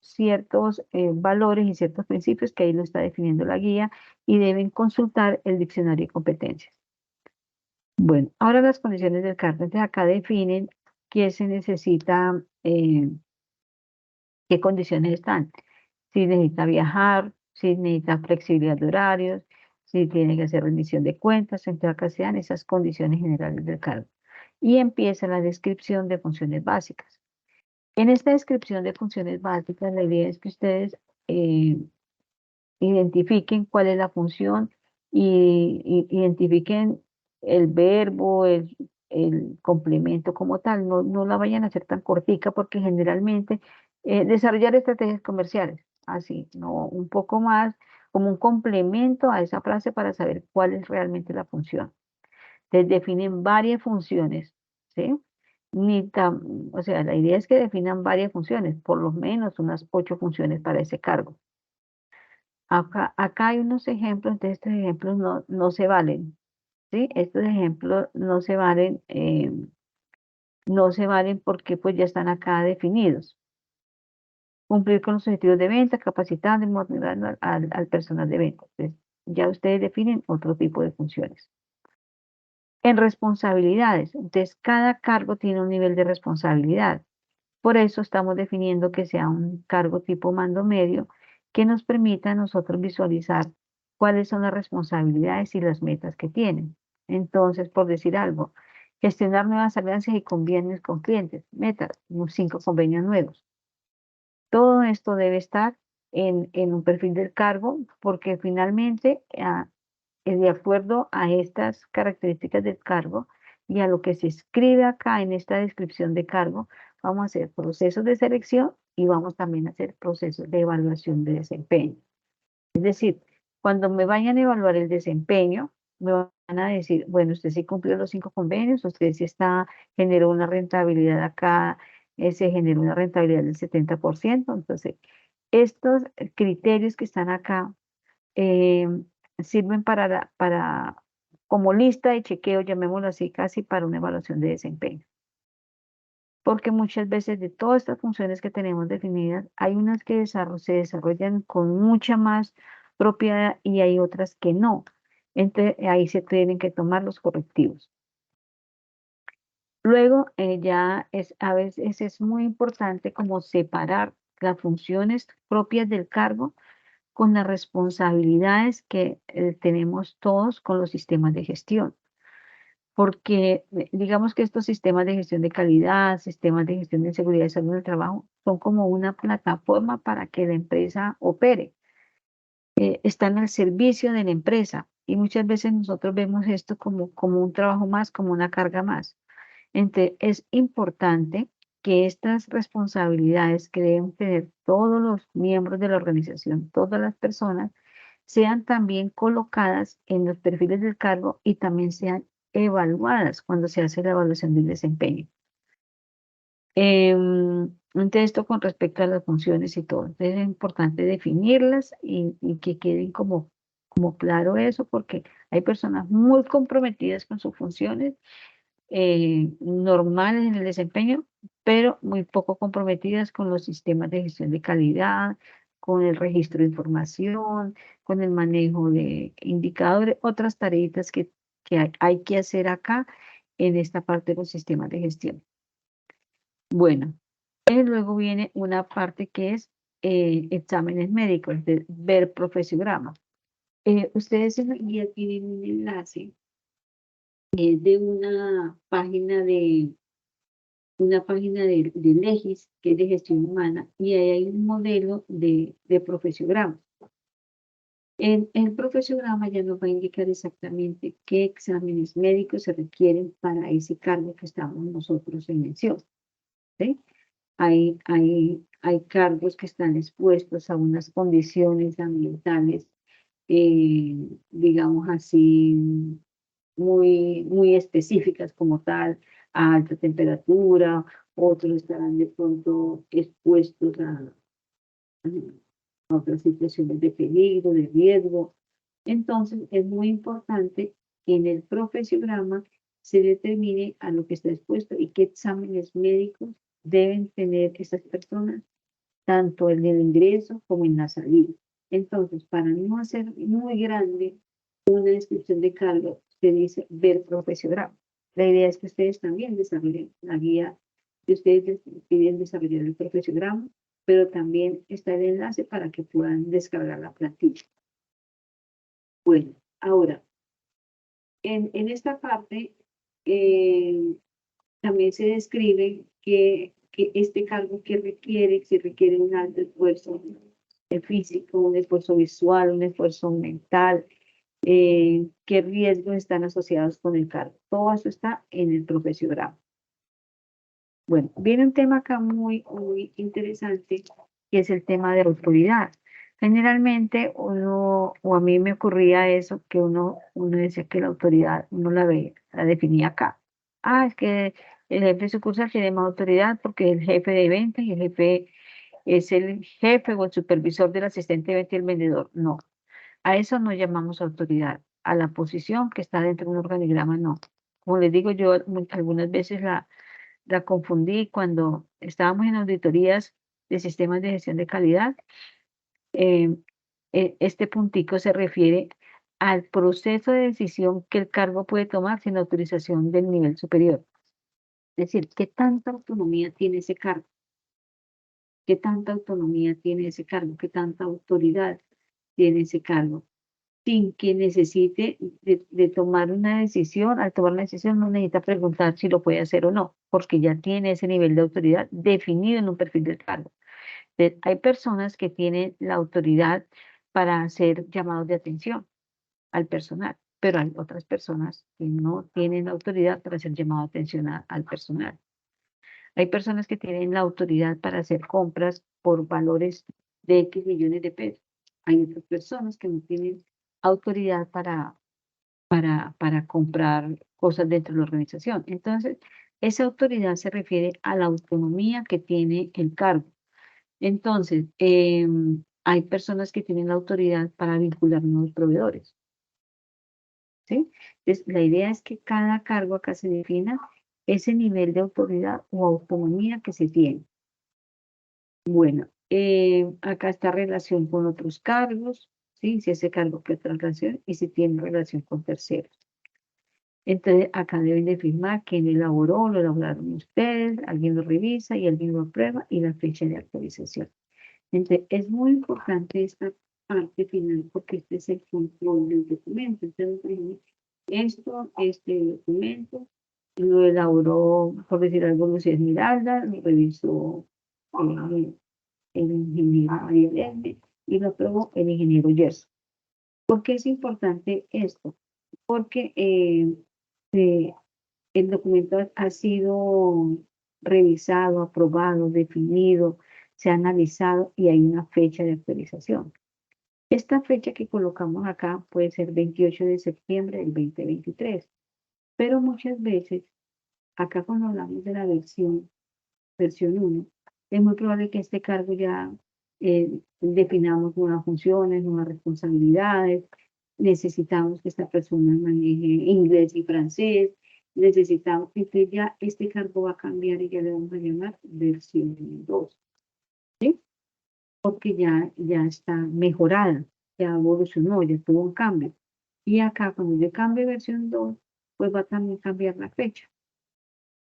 Speaker 2: ciertos valores y ciertos principios que ahí lo está definiendo la guía y deben consultar el diccionario de competencias. Bueno, ahora las condiciones del cargo. Entonces acá definen qué se necesita, qué condiciones están. Si necesita viajar, si necesita flexibilidad de horarios, si tiene que hacer rendición de cuentas, entre acá sean esas condiciones generales del cargo. Y empieza la descripción de funciones básicas. En esta descripción de funciones básicas, la idea es que ustedes identifiquen cuál es la función y identifiquen el verbo, el complemento como tal. No la vayan a hacer tan cortica porque generalmente desarrollar estrategias comerciales, así, no, un poco más como un complemento a esa frase para saber cuál es realmente la función. Entonces definen varias funciones, ¿sí? O sea, la idea es que definan varias funciones, por lo menos unas 8 funciones para ese cargo. Acá hay unos ejemplos, de estos ejemplos no se valen, ¿sí? Estos ejemplos no se valen porque pues ya están acá definidos. Cumplir con los objetivos de venta, capacitar y motivar al personal de venta. Entonces, ya ustedes definen otro tipo de funciones. En responsabilidades, entonces cada cargo tiene un nivel de responsabilidad. Por eso estamos definiendo que sea un cargo tipo mando medio que nos permita a nosotros visualizar cuáles son las responsabilidades y las metas que tienen. Entonces, por decir algo, gestionar nuevas alianzas y convenios con clientes, metas, 5 convenios nuevos. Todo esto debe estar en un perfil del cargo porque finalmente, de acuerdo a estas características del cargo y a lo que se escribe acá en esta descripción de cargo, vamos a hacer procesos de selección y vamos también a hacer procesos de evaluación de desempeño. Es decir, cuando me vayan a evaluar el desempeño, me van a decir, bueno, usted sí cumplió los 5 convenios, usted sí generó una rentabilidad acá, se generó una rentabilidad del 70%. Entonces, estos criterios que están acá eh, sirven como lista de chequeo, llamémoslo así, casi para una evaluación de desempeño. Porque muchas veces de todas estas funciones que tenemos definidas, hay unas que se desarrollan con mucha más propiedad y hay otras que no. Entonces, ahí se tienen que tomar los correctivos. Luego, a veces es muy importante como separar las funciones propias del cargo con las responsabilidades que tenemos todos con los sistemas de gestión. Porque digamos que estos sistemas de gestión de calidad, sistemas de gestión de seguridad y salud del trabajo, son como una plataforma para que la empresa opere. Están al servicio de la empresa y muchas veces nosotros vemos esto como un trabajo más, como una carga más. Entonces, es importante que estas responsabilidades que deben tener todos los miembros de la organización, todas las personas, sean también colocadas en los perfiles del cargo y también sean evaluadas cuando se hace la evaluación del desempeño. Entonces, esto con respecto a las funciones y todo. Entonces, es importante definirlas y que queden como claro eso, porque hay personas muy comprometidas con sus funciones normales en el desempeño, pero muy poco comprometidas con los sistemas de gestión de calidad, con el registro de información, con el manejo de indicadores, otras tareas que hay que hacer acá en esta parte de los sistemas de gestión. Bueno, luego viene una parte que es exámenes médicos, de ver profesiograma. Ustedes en la guía tienen un enlace de una página de Legis, que es de gestión humana, y ahí hay un modelo de profesiograma. En el profesiograma ya nos va a indicar exactamente qué exámenes médicos se requieren para ese cargo que estamos nosotros en mención. ¿Sí? Hay cargos que están expuestos a unas condiciones ambientales, digamos así, muy específicas como tal, a alta temperatura, otros estarán de pronto expuestos a otras situaciones de peligro, de riesgo. Entonces, es muy importante que en el profesiograma se determine a lo que está expuesto y qué exámenes médicos deben tener esas personas, tanto en el ingreso como en la salida. Entonces, para no hacer muy grande una descripción de cargo, se dice ver profesiograma. La idea es que ustedes también desarrollen la guía, que ustedes piden desarrollar el profesiograma pero también está el enlace para que puedan descargar la plantilla. Bueno, ahora, en esta parte también se describe que este cargo que requiere, si requiere un alto esfuerzo físico, un esfuerzo visual, un esfuerzo mental, qué riesgos están asociados con el cargo. Todo eso está en el profesiograma. Bueno, viene un tema acá muy interesante, que es el tema de autoridad. Generalmente uno, o a mí me ocurría eso, que uno decía que la autoridad, uno la veía, la definía acá. Ah, es que el jefe de sucursal tiene más autoridad porque es el jefe de venta y el jefe es el jefe o el supervisor del asistente de venta y el vendedor. No, a eso no llamamos autoridad. A la posición que está dentro de un organigrama, no. Como les digo, yo algunas veces la confundí cuando estábamos en auditorías de sistemas de gestión de calidad. Este puntico se refiere al proceso de decisión que el cargo puede tomar sin autorización del nivel superior. Es decir, ¿qué tanta autonomía tiene ese cargo? ¿Qué tanta autonomía tiene ese cargo? ¿Qué tanta autoridad tiene ese cargo? Sin que necesite de tomar una decisión, al tomar una decisión no necesita preguntar si lo puede hacer o no, porque ya tiene ese nivel de autoridad definido en un perfil del cargo. Hay personas que tienen la autoridad para hacer llamados de atención al personal, pero hay otras personas que no tienen la autoridad para hacer llamado de atención al personal. Hay personas que tienen la autoridad para hacer compras por valores de X millones de pesos. Hay otras personas que no tienen autoridad para comprar cosas dentro de la organización. Entonces, esa autoridad se refiere a la autonomía que tiene el cargo. Entonces, hay personas que tienen la autoridad para vincular nuevos proveedores. ¿Sí? Entonces, la idea es que cada cargo acá se defina ese nivel de autoridad o autonomía que se tiene. Bueno, acá está relación con otros cargos, ¿sí? Si ese cargo que otra relación y si tiene relación con terceros. Entonces, acá deben de firmar quién elaboró, lo elaboraron ustedes, alguien lo revisa y alguien lo aprueba y la fecha de actualización. Entonces, es muy importante esta parte final porque este es el control del documento. Entonces, este documento lo elaboró, por decir algo, Lucía Esmeralda, lo revisó el ingeniero María Elena y lo aprobó el ingeniero Gerson. ¿Por qué es importante esto? Porque el documento ha sido revisado, aprobado, definido, se ha analizado y hay una fecha de actualización. Esta fecha que colocamos acá puede ser 28 de septiembre del 2023, pero muchas veces, acá cuando hablamos de la versión 1, es muy probable que este cargo ya definamos nuevas funciones, nuevas responsabilidades, necesitamos que esta persona maneje inglés y francés, necesitamos que ya este cargo va a cambiar y ya le vamos a llamar versión 2, ¿sí? Porque ya está mejorada, ya evolucionó, ya tuvo un cambio. Y acá cuando yo cambie versión 2, pues va a también cambiar la fecha,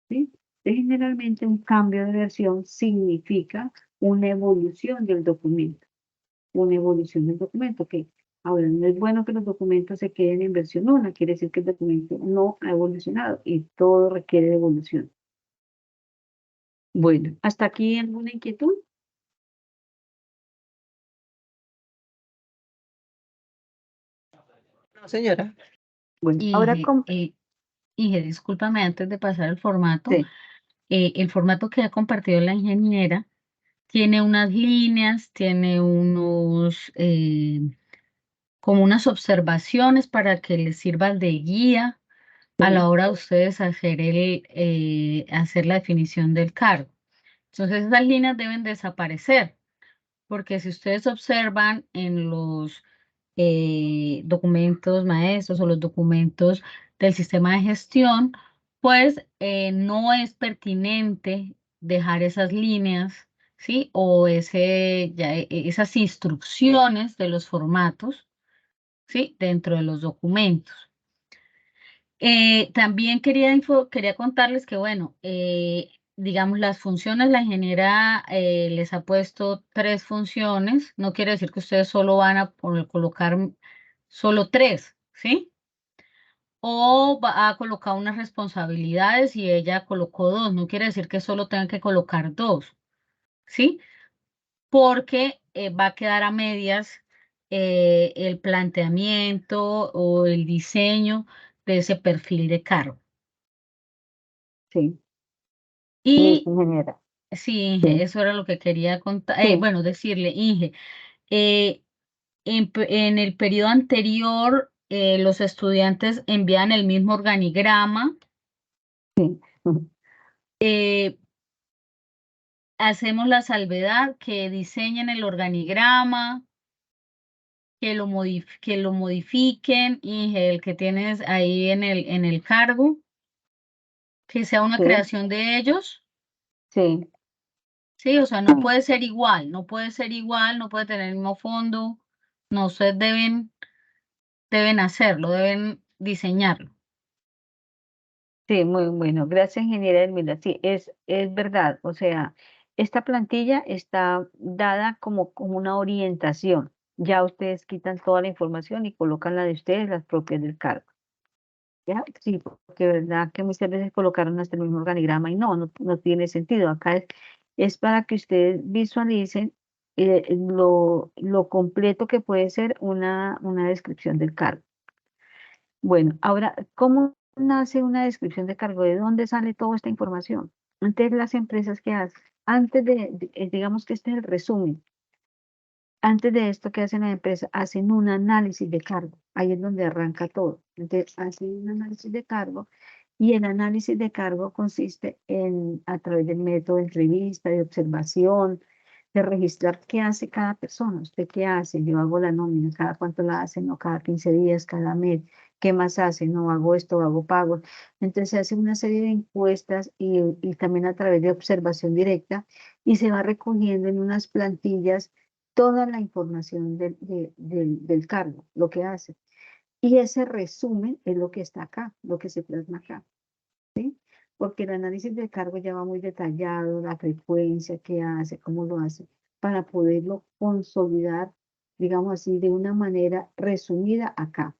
Speaker 2: ¿sí? Generalmente un cambio de versión significa una evolución del documento, que ahora no es bueno que los documentos se queden en versión 1, quiere decir que el documento no ha evolucionado y todo requiere de evolución. Bueno, ¿hasta aquí alguna inquietud?
Speaker 3: No, señora.
Speaker 2: Bueno, ahora
Speaker 1: Ige, discúlpame antes de pasar al formato.
Speaker 2: sí.
Speaker 1: El formato que ha compartido la ingeniera tiene unas líneas, tiene como unas observaciones para que les sirvan de guía a la hora de ustedes hacer hacer la definición del cargo. Entonces, esas líneas deben desaparecer, porque si ustedes observan en los documentos maestros o los documentos del sistema de gestión, pues no es pertinente dejar esas líneas, ¿sí? O esas instrucciones de los formatos, ¿sí? Dentro de los documentos. También quería contarles que, bueno, digamos, las funciones, la ingeniera les ha puesto 3 funciones. No quiere decir que ustedes solo van a colocar solo 3, ¿sí? O va a colocar unas responsabilidades y ella colocó 2. No quiere decir que solo tengan que colocar 2, ¿sí? Porque va a quedar a medias el planteamiento o el diseño de ese perfil de cargo.
Speaker 2: Sí,
Speaker 1: Y
Speaker 2: ingeniera.
Speaker 1: sí, Inge,
Speaker 2: Sí,
Speaker 1: eso era lo que quería contar,
Speaker 2: sí,
Speaker 1: bueno, decirle, Inge, eh, en el periodo anterior los estudiantes envían el mismo organigrama,
Speaker 2: sí.
Speaker 1: hacemos la salvedad que diseñen el organigrama, que lo modifiquen, Inge, el que tienes ahí en el cargo, que sea una
Speaker 2: Sí,
Speaker 1: creación de ellos.
Speaker 2: sí,
Speaker 1: Sí, o sea, no puede ser igual, no puede ser igual, no puede tener el mismo fondo. No, ustedes deben hacerlo, deben diseñarlo.
Speaker 2: sí, muy bueno. Gracias, ingeniera Elmira. Sí, es verdad. O sea, esta plantilla está dada como una orientación. Ya ustedes quitan toda la información y colocan la de ustedes, las propias del cargo. ¿Ya? Sí, porque verdad que muchas veces colocaron hasta el mismo organigrama y no tiene sentido. Acá es para que ustedes visualicen lo completo que puede ser una descripción del cargo. Bueno, ahora, ¿cómo nace una descripción de cargo? ¿De dónde sale toda esta información? Antes las empresas que hacen, antes digamos que este es el resumen, antes de esto que hacen las empresas, hacen un análisis de cargo. Ahí es donde arranca todo. Entonces, hacen un análisis de cargo y el análisis de cargo consiste en, a través del método de entrevista, de observación, de registrar qué hace cada persona. ¿Usted qué hace? Yo hago la nómina, cada cuánto la hace, no cada 15 días, cada mes. ¿Qué más hace? No hago esto, hago pagos. Entonces se hace una serie de encuestas y también a través de observación directa y se va recogiendo en unas plantillas toda la información del cargo, lo que hace. Y ese resumen es lo que está acá, lo que se plasma acá, ¿sí? Porque el análisis del cargo ya va muy detallado, la frecuencia que hace, cómo lo hace, para poderlo consolidar, digamos así, de una manera resumida acá.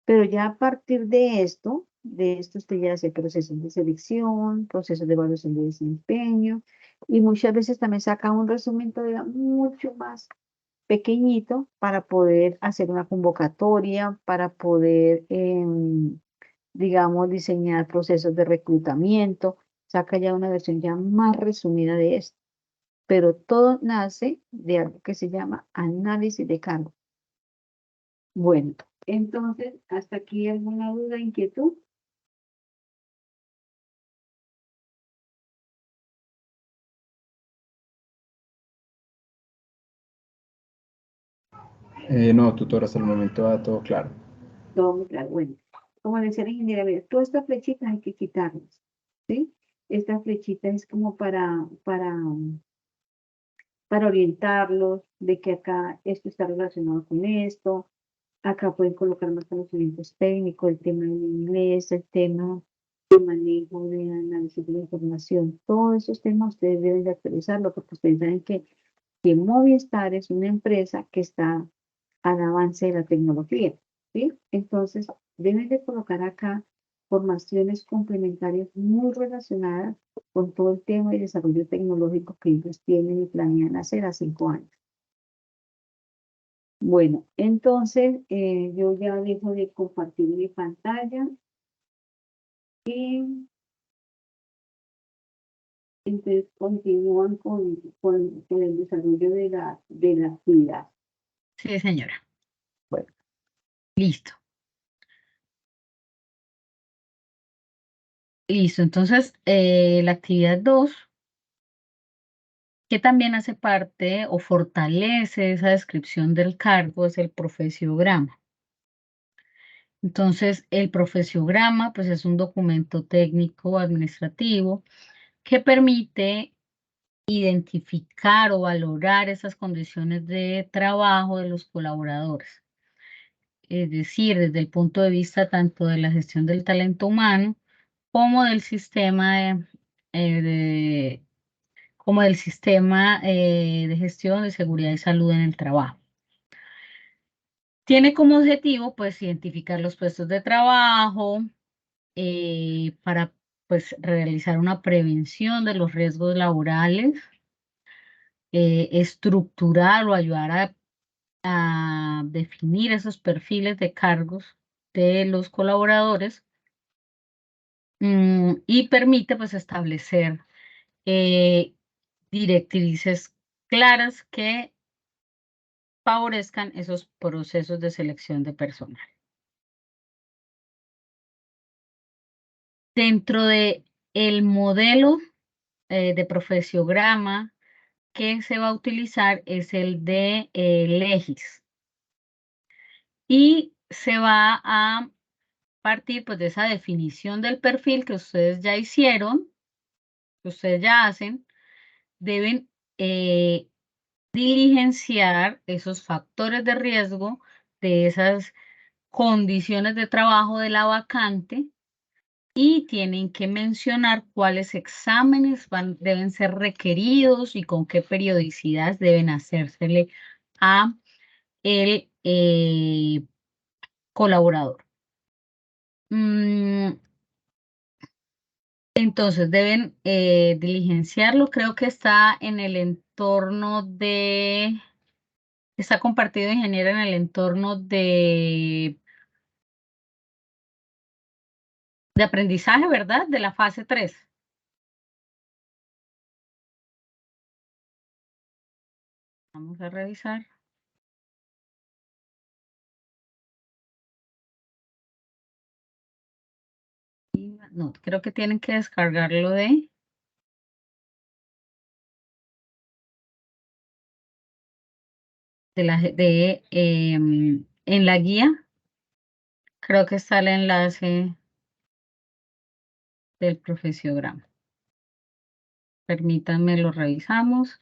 Speaker 2: Pero ya a partir de esto usted ya hace procesos de selección, procesos de evaluación de desempeño, y muchas veces también saca un resumen todavía mucho más pequeñito para poder hacer una convocatoria, para poder, digamos, diseñar procesos de reclutamiento. Saca ya una versión ya más resumida de esto. Pero todo nace de algo que se llama análisis de cargo. Bueno, entonces, ¿hasta aquí alguna duda, inquietud?
Speaker 5: No, tutor, hasta el momento va todo claro.
Speaker 2: Todo muy claro. Bueno, como decía la ingeniera, mira, todas estas flechitas hay que quitarlas, ¿sí? Esta flechita es como para orientarlos de que acá esto está relacionado con esto. Acá pueden colocar más conocimientos técnicos, el tema del inglés, el tema de manejo, de análisis de la información. Todos esos temas ustedes deben de actualizarlo porque ustedes saben que Movistar es una empresa que está al avance de la tecnología, ¿sí? Entonces, deben de colocar acá formaciones complementarias muy relacionadas con todo el tema de desarrollo tecnológico que ellos tienen y planean hacer a 5 años. Bueno, entonces yo ya dejo de compartir mi pantalla y entonces continúan con el desarrollo de la actividad.
Speaker 1: Sí, señora.
Speaker 2: Bueno,
Speaker 1: Listo. Listo. Entonces, la actividad 2, que también hace parte o fortalece esa descripción del cargo, es el profesiograma. Entonces, el profesiograma, pues es un documento técnico administrativo que permite identificar o valorar esas condiciones de trabajo de los colaboradores. Es decir, desde el punto de vista tanto de la gestión del talento humano como del sistema como del sistema de gestión de seguridad y salud en el trabajo. Tiene como objetivo, pues, identificar los puestos de trabajo para, pues, realizar una prevención de los riesgos laborales, estructurar o ayudar a definir esos perfiles de cargos de los colaboradores, y permite, pues, establecer directrices claras que favorezcan esos procesos de selección de personal. Dentro de el modelo de profesiograma que se va a utilizar es el de LEGIS, y se va a partir, pues, de esa definición del perfil que ustedes ya hicieron, que ustedes ya hacen. Deben diligenciar esos factores de riesgo de esas condiciones de trabajo de la vacante, y tienen que mencionar cuáles exámenes deben ser requeridos y con qué periodicidad deben hacérsele a el colaborador. Entonces deben diligenciarlo. Creo que está en el entorno de, está compartido, ingeniero, en el entorno de aprendizaje, ¿verdad? De la fase 3. Vamos a revisar. No, creo que tienen que descargarlo en la guía. Creo que está el enlace del profesiograma. Permítanme, lo revisamos.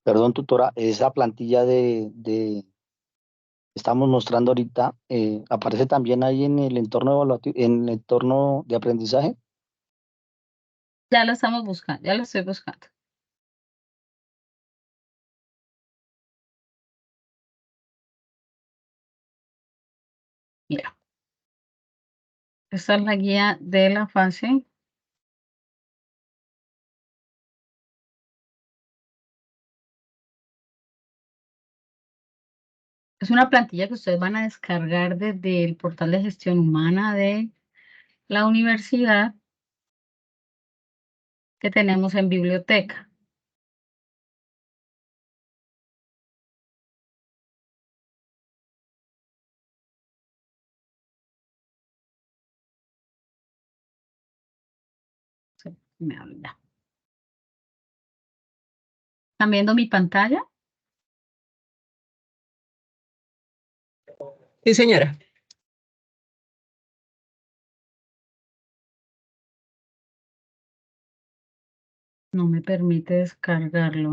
Speaker 6: Perdón, tutora, esa plantilla que estamos mostrando ahorita, ¿aparece también ahí en el entorno evaluativo, en el entorno de aprendizaje?
Speaker 1: Ya la estamos buscando, ya la estoy buscando. Mira, esta es la guía de la fase. Es una plantilla que ustedes van a descargar desde el portal de gestión humana de la universidad que tenemos en biblioteca. Me habla. ¿Están viendo mi pantalla?
Speaker 3: Sí, señora.
Speaker 1: No me permite descargarlo.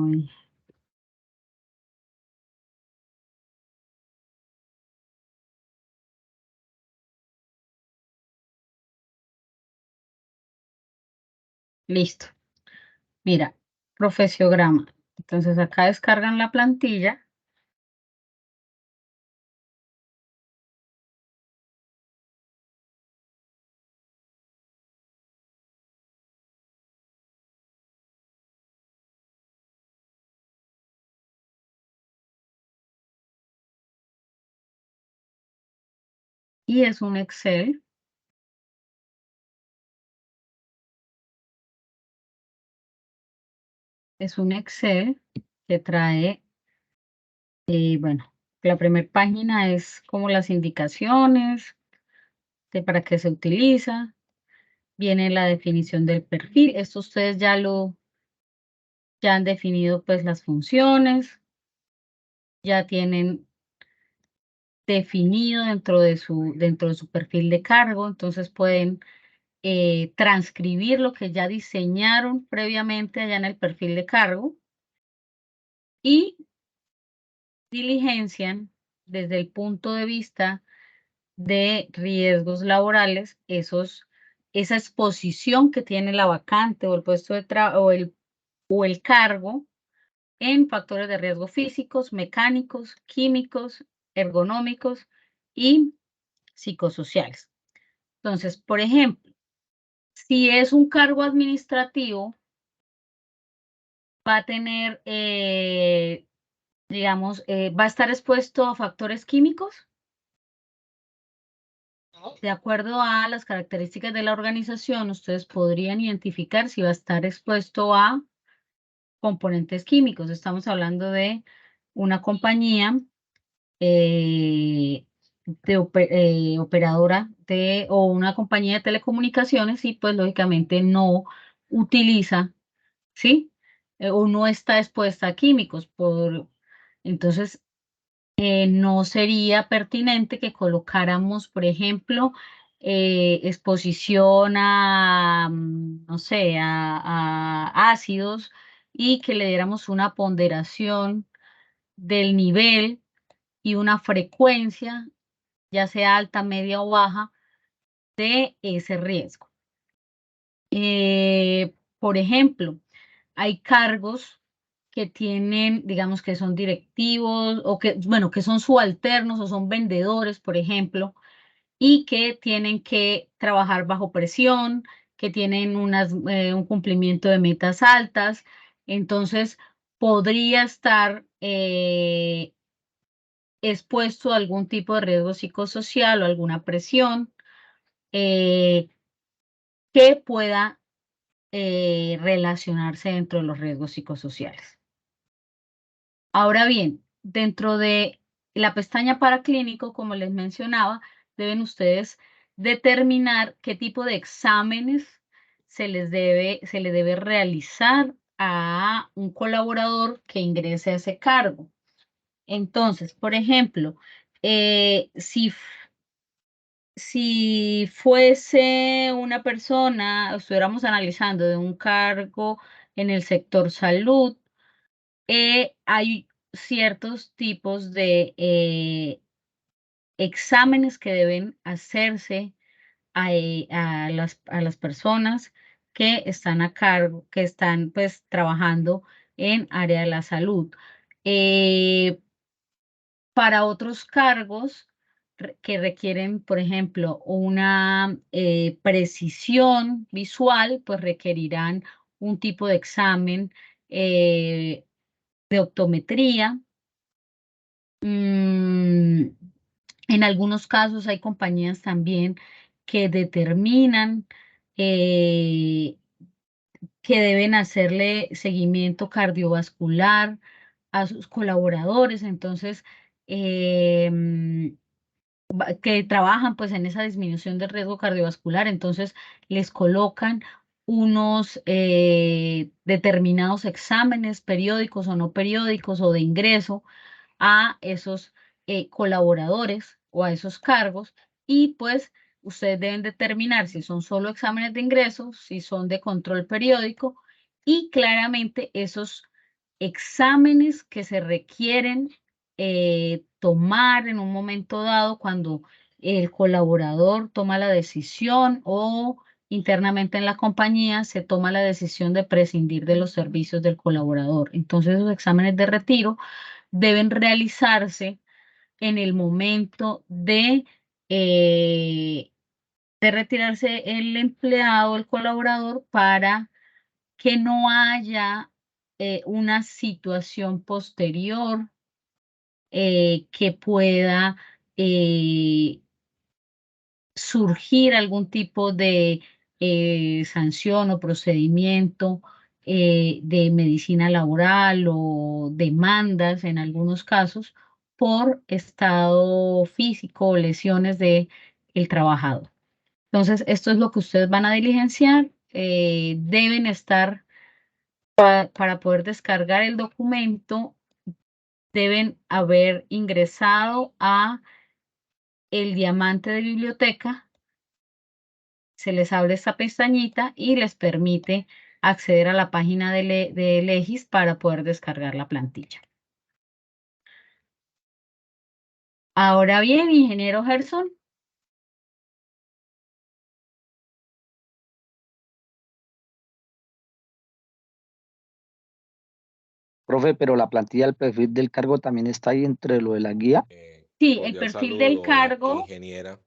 Speaker 1: Listo. Mira, profesiograma. Entonces acá descargan la plantilla. Y es un Excel. Es un Excel que trae, bueno, La primera página es como las indicaciones de para qué se utiliza. Viene la definición del perfil. Esto ustedes ya han definido pues las funciones, ya tienen definido dentro de su perfil de cargo, entonces pueden transcribir lo que ya diseñaron previamente allá en el perfil de cargo y diligencian desde el punto de vista de riesgos laborales esa exposición que tiene la vacante o el puesto de trabajo o el cargo en factores de riesgo físicos, mecánicos, químicos, ergonómicos y psicosociales. Entonces, por ejemplo, si es un cargo administrativo, va a tener, digamos, va a estar expuesto a factores químicos. De acuerdo a las características de la organización, ustedes podrían identificar si va a estar expuesto a componentes químicos. Estamos hablando de una compañía operadora o una compañía de telecomunicaciones y pues lógicamente no utiliza, ¿sí? O no está expuesta a químicos. Entonces, no sería pertinente que colocáramos, por ejemplo, exposición a, no sé, a ácidos y que le diéramos una ponderación del nivel y una frecuencia, ya sea alta, media o baja, de ese riesgo. Por ejemplo, hay cargos que tienen, digamos, que son directivos o que, bueno, que son subalternos o son vendedores, por ejemplo, y que tienen que trabajar bajo presión, que tienen un cumplimiento de metas altas. Entonces, podría estar expuesto a algún tipo de riesgo psicosocial o alguna presión que pueda relacionarse dentro de los riesgos psicosociales. Ahora bien, dentro de la pestaña paraclínico, como les mencionaba, deben ustedes determinar qué tipo de exámenes se le debe realizar a un colaborador que ingrese a ese cargo. Entonces, por ejemplo, si fuese una persona, estuviéramos analizando de un cargo en el sector salud, hay ciertos tipos de exámenes que deben hacerse a las personas que están a cargo, que están pues trabajando en área de la salud. Para otros cargos que requieren, por ejemplo, una precisión visual, pues requerirán un tipo de examen de optometría. En algunos casos hay compañías también que determinan que deben hacerle seguimiento cardiovascular a sus colaboradores. Entonces, que trabajan pues en esa disminución del riesgo cardiovascular, entonces les colocan unos determinados exámenes periódicos o no periódicos o de ingreso a esos colaboradores o a esos cargos y pues ustedes deben determinar si son solo exámenes de ingreso, si son de control periódico y claramente esos exámenes que se requieren tomar en un momento dado cuando el colaborador toma la decisión o internamente en la compañía se toma la decisión de prescindir de los servicios del colaborador. Entonces, esos exámenes de retiro deben realizarse en el momento de retirarse el empleado, el colaborador, para que no haya una situación posterior que pueda surgir algún tipo de sanción o procedimiento de medicina laboral o demandas en algunos casos por estado físico o lesiones del trabajador. Entonces, esto es lo que ustedes van a diligenciar. Deben estar, para poder descargar el documento, deben haber ingresado a el diamante de biblioteca. Se les abre esta pestañita y les permite acceder a la página de Legis para poder descargar la plantilla. Ahora bien, ingeniero Gerson.
Speaker 6: Profe, pero la plantilla del perfil del cargo también está ahí entre lo de la guía.
Speaker 1: Sí, el
Speaker 7: Cordial
Speaker 1: perfil del
Speaker 7: saludo,
Speaker 1: cargo.
Speaker 7: ingeniera.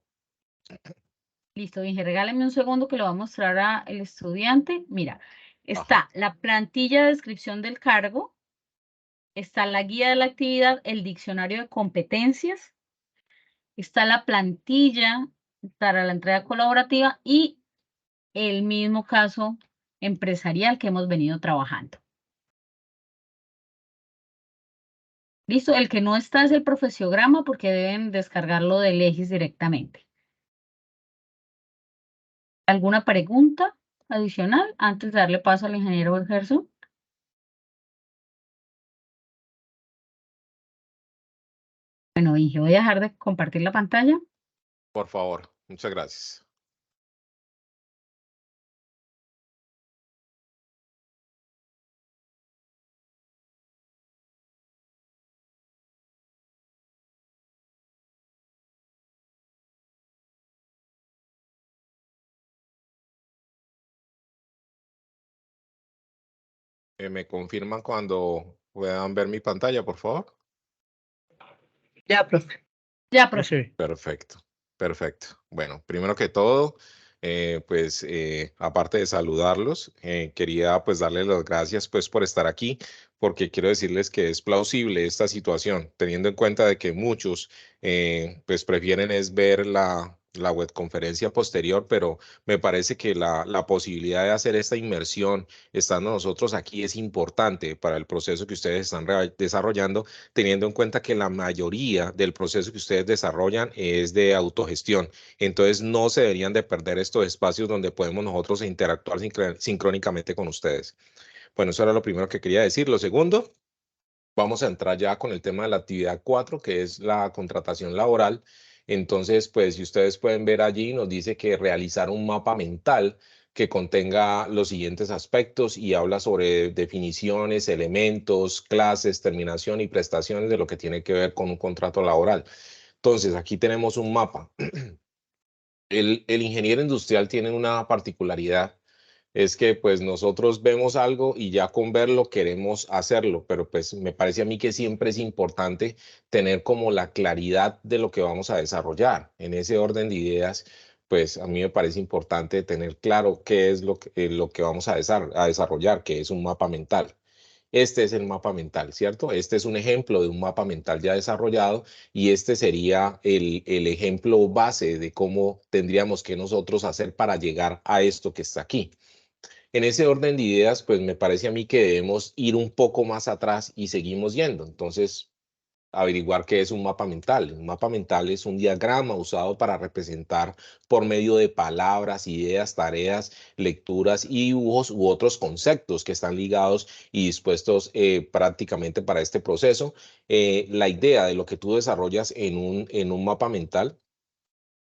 Speaker 1: Listo, bien, regáleme un segundo que lo va a mostrar al estudiante. Mira, está la plantilla de descripción del cargo, está la guía de la actividad, el diccionario de competencias, está la plantilla para la entrega colaborativa y el mismo caso empresarial que hemos venido trabajando. Listo, el que no está es el profesiograma porque deben descargarlo de Legis directamente. ¿Alguna pregunta adicional antes de darle paso al ingeniero Gerson? Bueno, Inge, voy a dejar de compartir la pantalla.
Speaker 7: Por favor, muchas gracias. ¿Me confirman cuando puedan ver mi pantalla, por favor?
Speaker 3: Ya, profe.
Speaker 1: Ya, profe.
Speaker 7: Perfecto, perfecto. Bueno, primero que todo, aparte de saludarlos, quería pues darles las gracias pues por estar aquí, porque quiero decirles que es plausible esta situación, teniendo en cuenta de que muchos pues prefieren es ver la webconferencia posterior, pero me parece que la posibilidad de hacer esta inmersión estando nosotros aquí es importante para el proceso que ustedes están desarrollando, teniendo en cuenta que la mayoría del proceso que ustedes desarrollan es de autogestión. Entonces no se deberían de perder estos espacios donde podemos nosotros interactuar sincrónicamente con ustedes. Bueno, eso era lo primero que quería decir. Lo segundo, vamos a entrar ya con el tema de la actividad 4, que es la contratación laboral. Entonces, pues si ustedes pueden ver allí, nos dice que realizar un mapa mental que contenga los siguientes aspectos y habla sobre definiciones, elementos, clases, terminación y prestaciones de lo que tiene que ver con un contrato laboral. Entonces, aquí tenemos un mapa. El ingeniero industrial tiene una particularidad, es que pues nosotros vemos algo y ya con verlo queremos hacerlo, pero pues me parece a mí que siempre es importante tener como la claridad de lo que vamos a desarrollar. En ese orden de ideas, pues a mí me parece importante tener claro qué es lo que vamos a desarrollar, que es un mapa mental. Este es el mapa mental, ¿cierto? Este es un ejemplo de un mapa mental ya desarrollado y este sería el ejemplo base de cómo tendríamos que nosotros hacer para llegar a esto que está aquí. En ese orden de ideas, pues me parece a mí que debemos ir un poco más atrás y seguimos yendo. Entonces, averiguar qué es un mapa mental. Un mapa mental es un diagrama usado para representar por medio de palabras, ideas, tareas, lecturas y dibujos u otros conceptos que están ligados y dispuestos prácticamente para este proceso. La idea de lo que tú desarrollas en un mapa mental,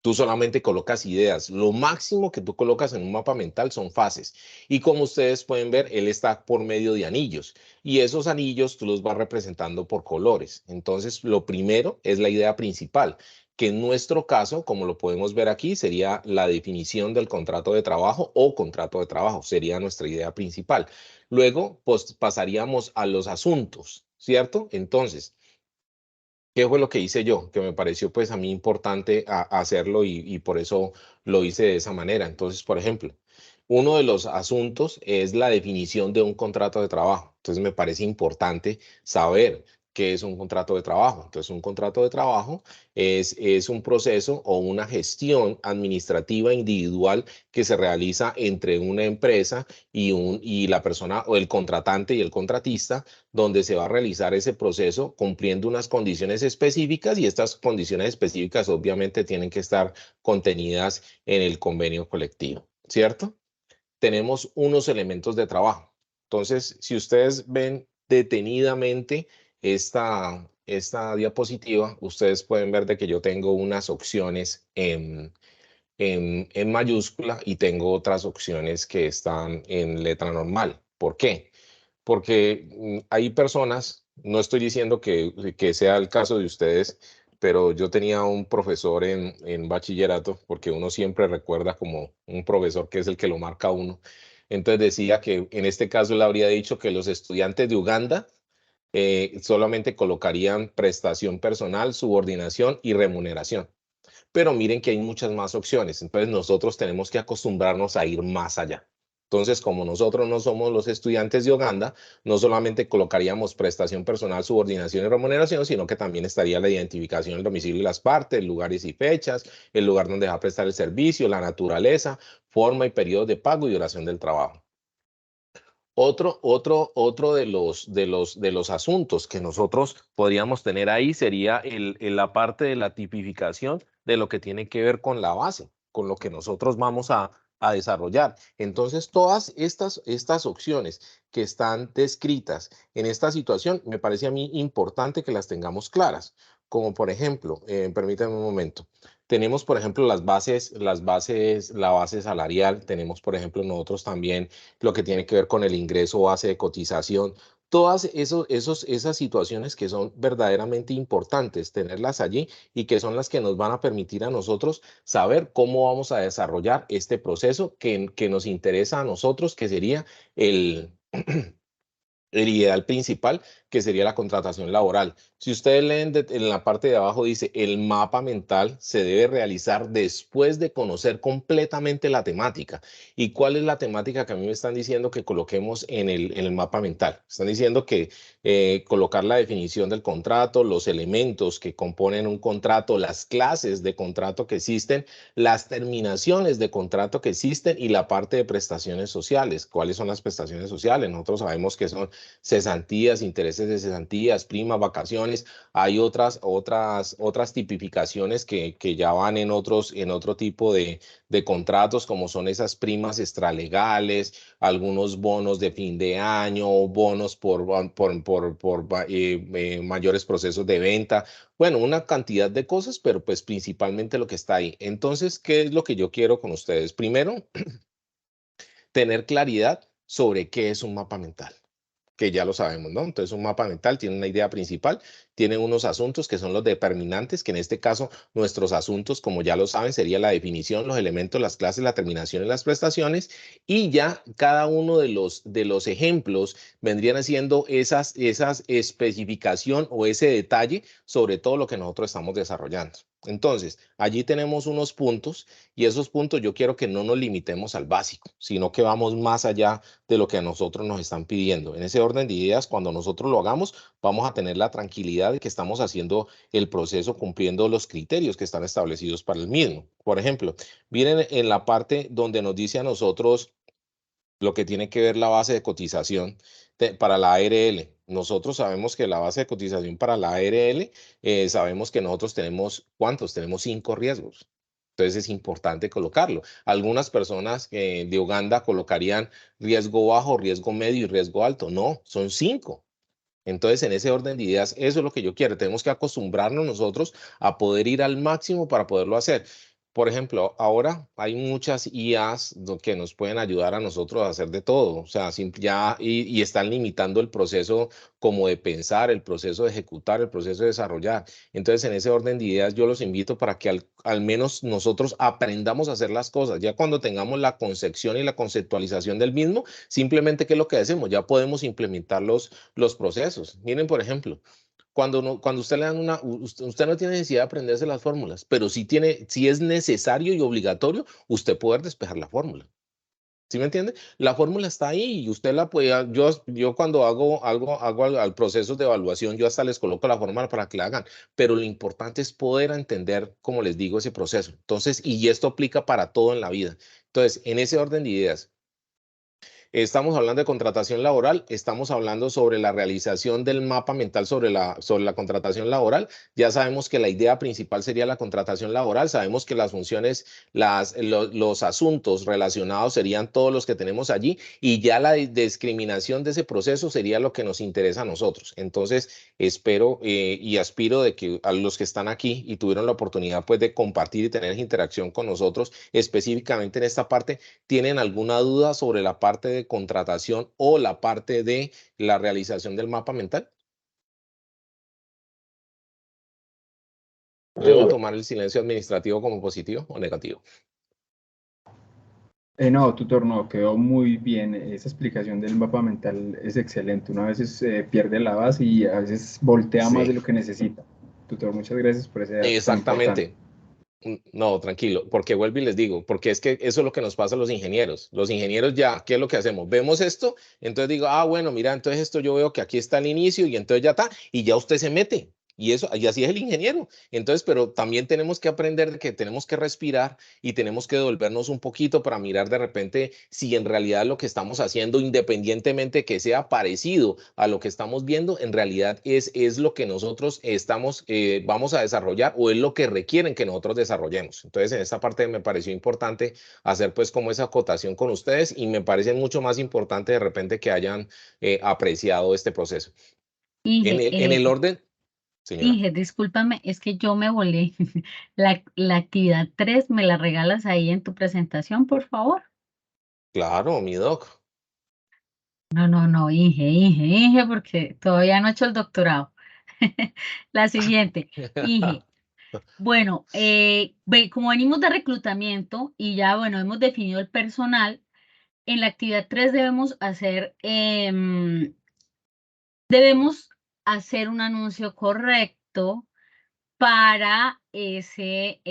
Speaker 7: tú solamente colocas ideas. Lo máximo que tú colocas en un mapa mental son fases. Y como ustedes pueden ver, él está por medio de anillos. Y esos anillos tú los vas representando por colores. Entonces, lo primero es la idea principal, que en nuestro caso, como lo podemos ver aquí, sería la definición del contrato de trabajo o contrato de trabajo. Sería nuestra idea principal. Luego, pues pasaríamos a los asuntos, ¿cierto? Entonces, ¿qué fue lo que hice yo? Que me pareció pues a mí importante hacerlo y por eso lo hice de esa manera. Entonces, por ejemplo, uno de los asuntos es la definición de un contrato de trabajo. Entonces, me parece importante saber ¿Qué es un contrato de trabajo? Entonces, un contrato de trabajo es un proceso o una gestión administrativa individual que se realiza entre una empresa y la persona o el contratante y el contratista, donde se va a realizar ese proceso cumpliendo unas condiciones específicas, y estas condiciones específicas obviamente tienen que estar contenidas en el convenio colectivo, ¿cierto? Tenemos unos elementos de trabajo. Entonces, si ustedes ven detenidamente esta diapositiva, ustedes pueden ver de que yo tengo unas opciones en mayúscula y tengo otras opciones que están en letra normal. ¿Por qué? Porque hay personas, no estoy diciendo que sea el caso de ustedes, pero yo tenía un profesor en bachillerato, porque uno siempre recuerda como un profesor que es el que lo marca a uno. Entonces decía que en este caso él habría dicho que los estudiantes de Uganda solamente colocarían prestación personal, subordinación y remuneración. Pero miren que hay muchas más opciones, entonces nosotros tenemos que acostumbrarnos a ir más allá. Entonces, como nosotros no somos los estudiantes de Uganda, no solamente colocaríamos prestación personal, subordinación y remuneración, sino que también estaría la identificación del domicilio de las partes, lugares y fechas, el lugar donde va a prestar el servicio, la naturaleza, forma y periodo de pago y duración del trabajo. Otro de los asuntos que nosotros podríamos tener ahí sería la parte de la tipificación de lo que tiene que ver con la base, con lo que nosotros vamos a desarrollar. Entonces, todas estas opciones que están descritas en esta situación, me parece a mí importante que las tengamos claras. Como por ejemplo, permítanme un momento. Tenemos, por ejemplo, la base salarial. Tenemos, por ejemplo, nosotros también lo que tiene que ver con el ingreso base de cotización. Todas esas situaciones que son verdaderamente importantes tenerlas allí y que son las que nos van a permitir a nosotros saber cómo vamos a desarrollar este proceso que nos interesa a nosotros, que sería el ideal principal, que sería la contratación laboral. Si ustedes leen en la parte de abajo dice, el mapa mental se debe realizar después de conocer completamente la temática. ¿Y cuál es la temática que a mí me están diciendo que coloquemos en el mapa mental? Están diciendo que colocar la definición del contrato, los elementos que componen un contrato, las clases de contrato que existen, las terminaciones de contrato que existen y la parte de prestaciones sociales. ¿Cuáles son las prestaciones sociales? Nosotros sabemos que son cesantías, intereses de cesantías, primas, vacaciones. Hay otras tipificaciones que ya van en otro tipo de contratos, como son esas primas extralegales, algunos bonos de fin de año, bonos por mayores procesos de venta. Bueno, una cantidad de cosas, pero pues principalmente lo que está ahí. Entonces, ¿qué es lo que yo quiero con ustedes? Primero, tener claridad sobre qué es un mapa mental, que ya lo sabemos, ¿no? Entonces, un mapa mental tiene una idea principal, tiene unos asuntos que son los determinantes, que en este caso nuestros asuntos, como ya lo saben, sería la definición, los elementos, las clases, la terminación y las prestaciones, y ya cada uno de los ejemplos vendrían haciendo esas especificación o ese detalle sobre todo lo que nosotros estamos desarrollando. Entonces, allí tenemos unos puntos, y esos puntos yo quiero que no nos limitemos al básico, sino que vamos más allá de lo que a nosotros nos están pidiendo. En ese orden de ideas, cuando nosotros lo hagamos, vamos a tener la tranquilidad de que estamos haciendo el proceso cumpliendo los criterios que están establecidos para el mismo. Por ejemplo, miren en la parte donde nos dice a nosotros lo que tiene que ver la base de cotización para la ARL. Nosotros sabemos que la base de cotización para la ARL, sabemos que nosotros tenemos, ¿cuántos? Tenemos 5 riesgos. Entonces es importante colocarlo. Algunas personas de Uganda colocarían riesgo bajo, riesgo medio y riesgo alto. No, son 5. Entonces, en ese orden de ideas, eso es lo que yo quiero. Tenemos que acostumbrarnos nosotros a poder ir al máximo para poderlo hacer. Por ejemplo, ahora hay muchas IAs que nos pueden ayudar a nosotros a hacer de todo. O sea, y están limitando el proceso como de pensar, el proceso de ejecutar, el proceso de desarrollar. Entonces, en ese orden de ideas, yo los invito para que al menos nosotros aprendamos a hacer las cosas. Ya cuando tengamos la concepción y la conceptualización del mismo, simplemente, ¿qué es lo que hacemos? Ya podemos implementar los procesos. Miren, por ejemplo, cuando usted le dan usted no tiene necesidad de aprenderse las fórmulas, pero sí es necesario y obligatorio usted poder despejar la fórmula. ¿Sí me entiende? La fórmula está ahí y usted la puede, yo cuando hago al proceso de evaluación, yo hasta les coloco la fórmula para que la hagan, pero lo importante es poder entender, como les digo, ese proceso. Entonces, y esto aplica para todo en la vida. Entonces, en ese orden de ideas, estamos hablando de contratación laboral, estamos hablando sobre la realización del mapa mental sobre la contratación laboral. Ya sabemos que la idea principal sería la contratación laboral, sabemos que las funciones, los asuntos relacionados serían todos los que tenemos allí y ya la discriminación de ese proceso sería lo que nos interesa a nosotros. Entonces, espero y aspiro de que a los que están aquí y tuvieron la oportunidad pues de compartir y tener interacción con nosotros, específicamente en esta parte, ¿tienen alguna duda sobre la parte de contratación o la parte de la realización del mapa mental? ¿Debo tomar el silencio administrativo como positivo o negativo?
Speaker 5: No, tutor, no, quedó muy bien. Esa explicación del mapa mental es excelente. Una vez pierde la base y a veces voltea más de
Speaker 7: Sí,
Speaker 5: lo que necesita. Tutor, muchas gracias por ese dato tan importante.
Speaker 7: exactamente. No, tranquilo, porque vuelvo y les digo, porque es que eso es lo que nos pasa a los ingenieros. Los ingenieros ya, ¿qué es lo que hacemos? Vemos esto, entonces digo, bueno, mira, entonces esto yo veo que aquí está el inicio y entonces ya está, y ya usted se mete. Y eso, y así es el ingeniero. Entonces, pero también tenemos que aprender de que tenemos que respirar y tenemos que devolvernos un poquito para mirar de repente si en realidad lo que estamos haciendo, independientemente que sea parecido a lo que estamos viendo, en realidad es lo que nosotros vamos a desarrollar o es lo que requieren que nosotros desarrollemos. Entonces, en esta parte me pareció importante hacer pues como esa acotación con ustedes y me parece mucho más importante de repente que hayan apreciado este proceso.
Speaker 1: Inge,
Speaker 7: En el orden, señora.
Speaker 1: Inge, discúlpame, es que yo me volé. La actividad 3, ¿me la regalas ahí en tu presentación, por favor?
Speaker 7: Claro, mi doc.
Speaker 1: No, Inge, porque todavía no he hecho el doctorado. La siguiente, Inge. Bueno, como venimos de reclutamiento y ya, bueno, hemos definido el personal, en la actividad 3 debemos hacer un anuncio correcto para ese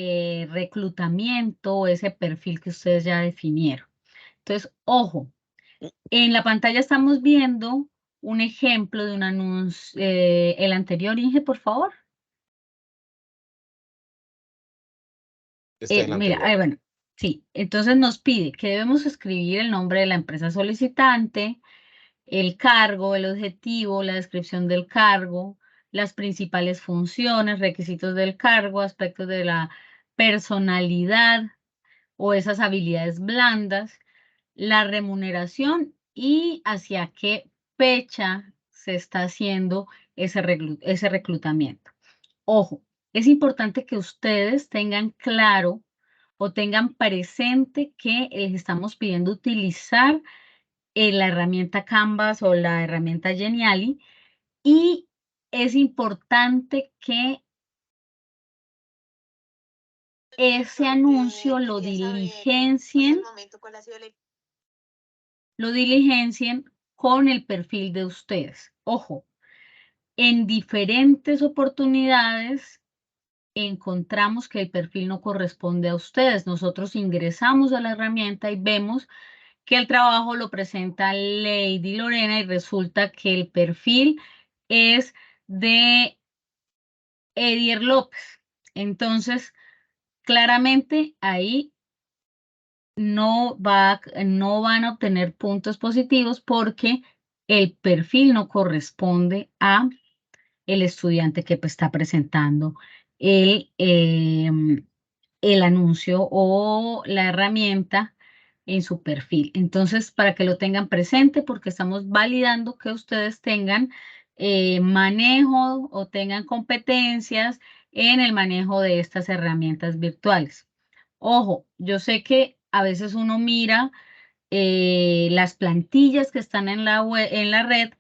Speaker 1: reclutamiento o ese perfil que ustedes ya definieron. Entonces, ojo, en la pantalla estamos viendo un ejemplo de un anuncio, el anterior, Inge, por favor.
Speaker 7: Este es el
Speaker 1: Mira,
Speaker 7: anterior.
Speaker 1: bueno, sí, entonces nos pide que debemos escribir el nombre de la empresa solicitante, el cargo, el objetivo, la descripción del cargo, las principales funciones, requisitos del cargo, aspectos de la personalidad o esas habilidades blandas, la remuneración y hacia qué fecha se está haciendo ese reclutamiento. Ojo, es importante que ustedes tengan claro o tengan presente que les estamos pidiendo utilizar la herramienta Canvas o la herramienta Geniali y es importante que ese anuncio lo diligencien con el perfil de ustedes. Ojo, en diferentes oportunidades encontramos que el perfil no corresponde a ustedes. Nosotros ingresamos a la herramienta y vemos que el trabajo lo presenta Lady Lorena y resulta que el perfil es de Edier López. Entonces, claramente ahí no van a obtener puntos positivos porque el perfil no corresponde a el estudiante que está presentando el, el anuncio o la herramienta en su perfil. Entonces, para que lo tengan presente, porque estamos validando que ustedes tengan manejo o tengan competencias en el manejo de estas herramientas virtuales. Ojo, yo sé que a veces uno mira las plantillas que están en la red,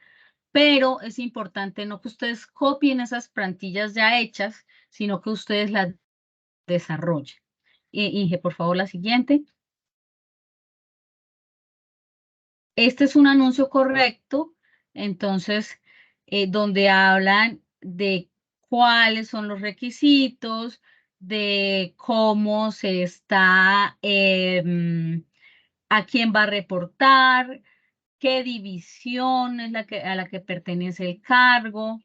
Speaker 1: pero es importante no que ustedes copien esas plantillas ya hechas, sino que ustedes las desarrollen. Inge, por favor, la siguiente. Este es un anuncio correcto, entonces, donde hablan de cuáles son los requisitos, de cómo se está a quién va a reportar, qué división es a la que pertenece el cargo,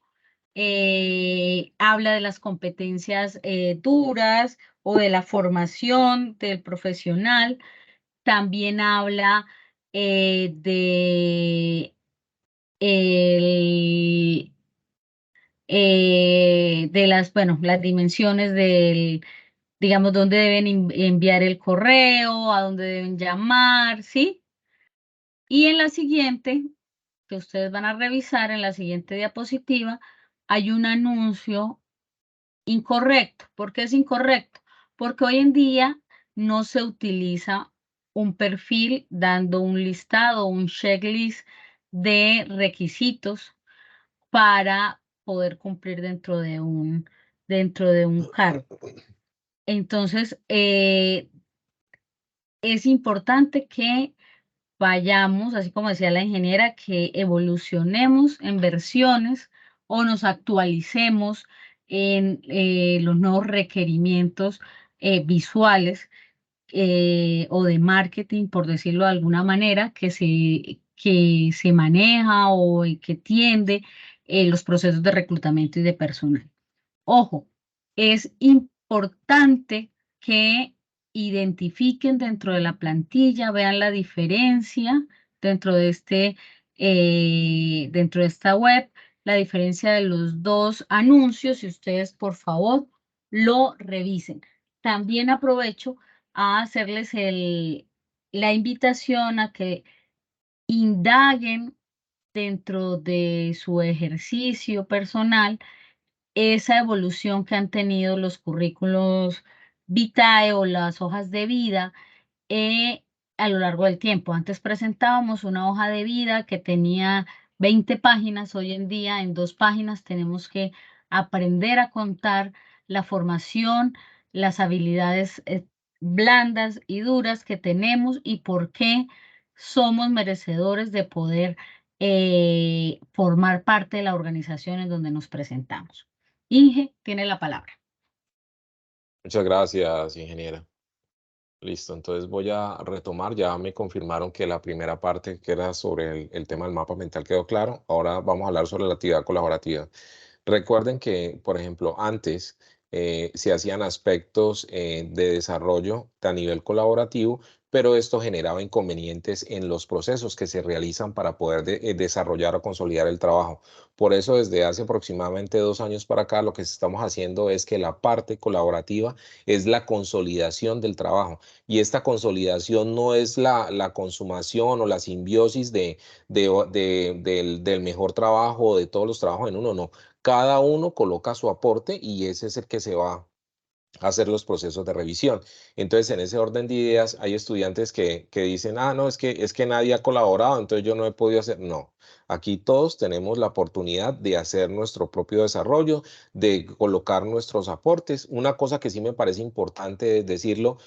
Speaker 1: habla de las competencias duras o de la formación del profesional, también habla de las dimensiones del, digamos, dónde deben enviar el correo, a dónde deben llamar, ¿sí? Y en la siguiente, que ustedes van a revisar en la siguiente diapositiva, hay un anuncio incorrecto. ¿Por qué es incorrecto? Porque hoy en día no se utiliza un perfil dando un listado, un checklist de requisitos para poder cumplir dentro de un cargo. Entonces, es importante que vayamos, así como decía la ingeniera, que evolucionemos en versiones o nos actualicemos en los nuevos requerimientos visuales o de marketing, por decirlo de alguna manera, que se maneja o que tiende los procesos de reclutamiento y de personal. Ojo, es importante que identifiquen dentro de la plantilla, vean la diferencia dentro de dentro de esta web, la diferencia de los dos anuncios y ustedes, por favor, lo revisen. También aprovecho a hacerles la invitación a que indaguen dentro de su ejercicio personal esa evolución que han tenido los currículos vitae o las hojas de vida a lo largo del tiempo. Antes presentábamos una hoja de vida que tenía 20 páginas, hoy en día en 2 páginas tenemos que aprender a contar la formación, las habilidades blandas y duras que tenemos y por qué somos merecedores de poder formar parte de la organización en donde nos presentamos. Inge, tiene la palabra.
Speaker 7: Muchas gracias, ingeniera. Listo, entonces voy a retomar. Ya me confirmaron que la primera parte, que era sobre el tema del mapa mental, quedó claro. Ahora vamos a hablar sobre la actividad colaborativa. Recuerden que, por ejemplo, antes se hacían aspectos de desarrollo a nivel colaborativo, pero esto generaba inconvenientes en los procesos que se realizan para poder desarrollar o consolidar el trabajo. Por eso, desde hace aproximadamente 2 años para acá, lo que estamos haciendo es que la parte colaborativa es la consolidación del trabajo. Y esta consolidación no es la consumación o la simbiosis del mejor trabajo o de todos los trabajos en uno, no. Cada uno coloca su aporte y ese es el que se va a hacer los procesos de revisión. Entonces, en ese orden de ideas, hay estudiantes que dicen, no, es que nadie ha colaborado, entonces yo no he podido hacer. No, aquí todos tenemos la oportunidad de hacer nuestro propio desarrollo, de colocar nuestros aportes. Una cosa que sí me parece importante decirlo,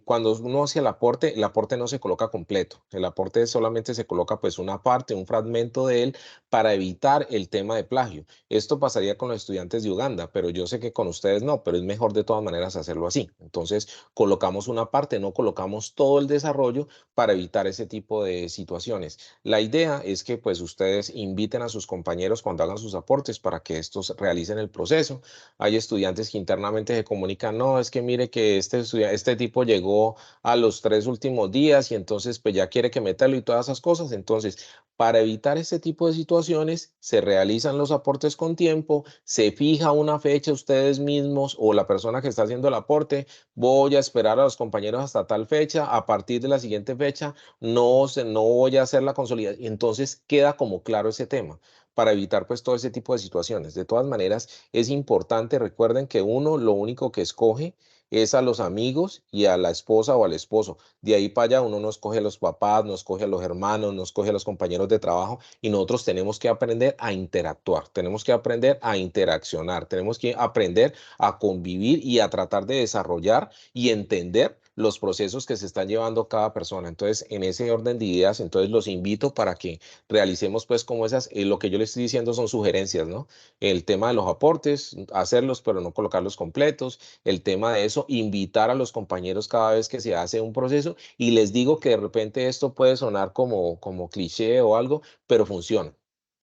Speaker 7: cuando uno hace el aporte no se coloca completo. El aporte solamente se coloca pues una parte, un fragmento de él para evitar el tema de plagio. Esto pasaría con los estudiantes de Uganda, pero yo sé que con ustedes no, pero es mejor de todas maneras hacerlo así. Entonces, colocamos una parte, no colocamos todo el desarrollo para evitar ese tipo de situaciones. La idea es que pues ustedes inviten a sus compañeros cuando hagan sus aportes para que estos realicen el proceso. Hay estudiantes que internamente se comunican, no, es que mire que este tipo llegó a los 3 últimos días y entonces pues ya quiere que meterlo y todas esas cosas. Entonces, para evitar este tipo de situaciones, se realizan los aportes con tiempo, se fija una fecha ustedes mismos o la persona que está haciendo el aporte, voy a esperar a los compañeros hasta tal fecha, a partir de la siguiente fecha no voy a hacer la consolidación. Entonces queda como claro ese tema para evitar pues todo ese tipo de situaciones. De todas maneras, es importante, recuerden que uno lo único que escoge es a los amigos y a la esposa o al esposo. De ahí para allá uno nos coge a los papás, nos coge a los hermanos, nos coge a los compañeros de trabajo y nosotros tenemos que aprender a interactuar, tenemos que aprender a interaccionar, tenemos que aprender a convivir y a tratar de desarrollar y entender los procesos que se están llevando cada persona. Entonces, en ese orden de ideas, entonces los invito para que realicemos pues como esas, lo que yo les estoy diciendo son sugerencias, ¿no? El tema de los aportes, hacerlos pero no colocarlos completos, el tema de eso, invitar a los compañeros cada vez que se hace un proceso, y les digo que de repente esto puede sonar como cliché o algo, pero funciona.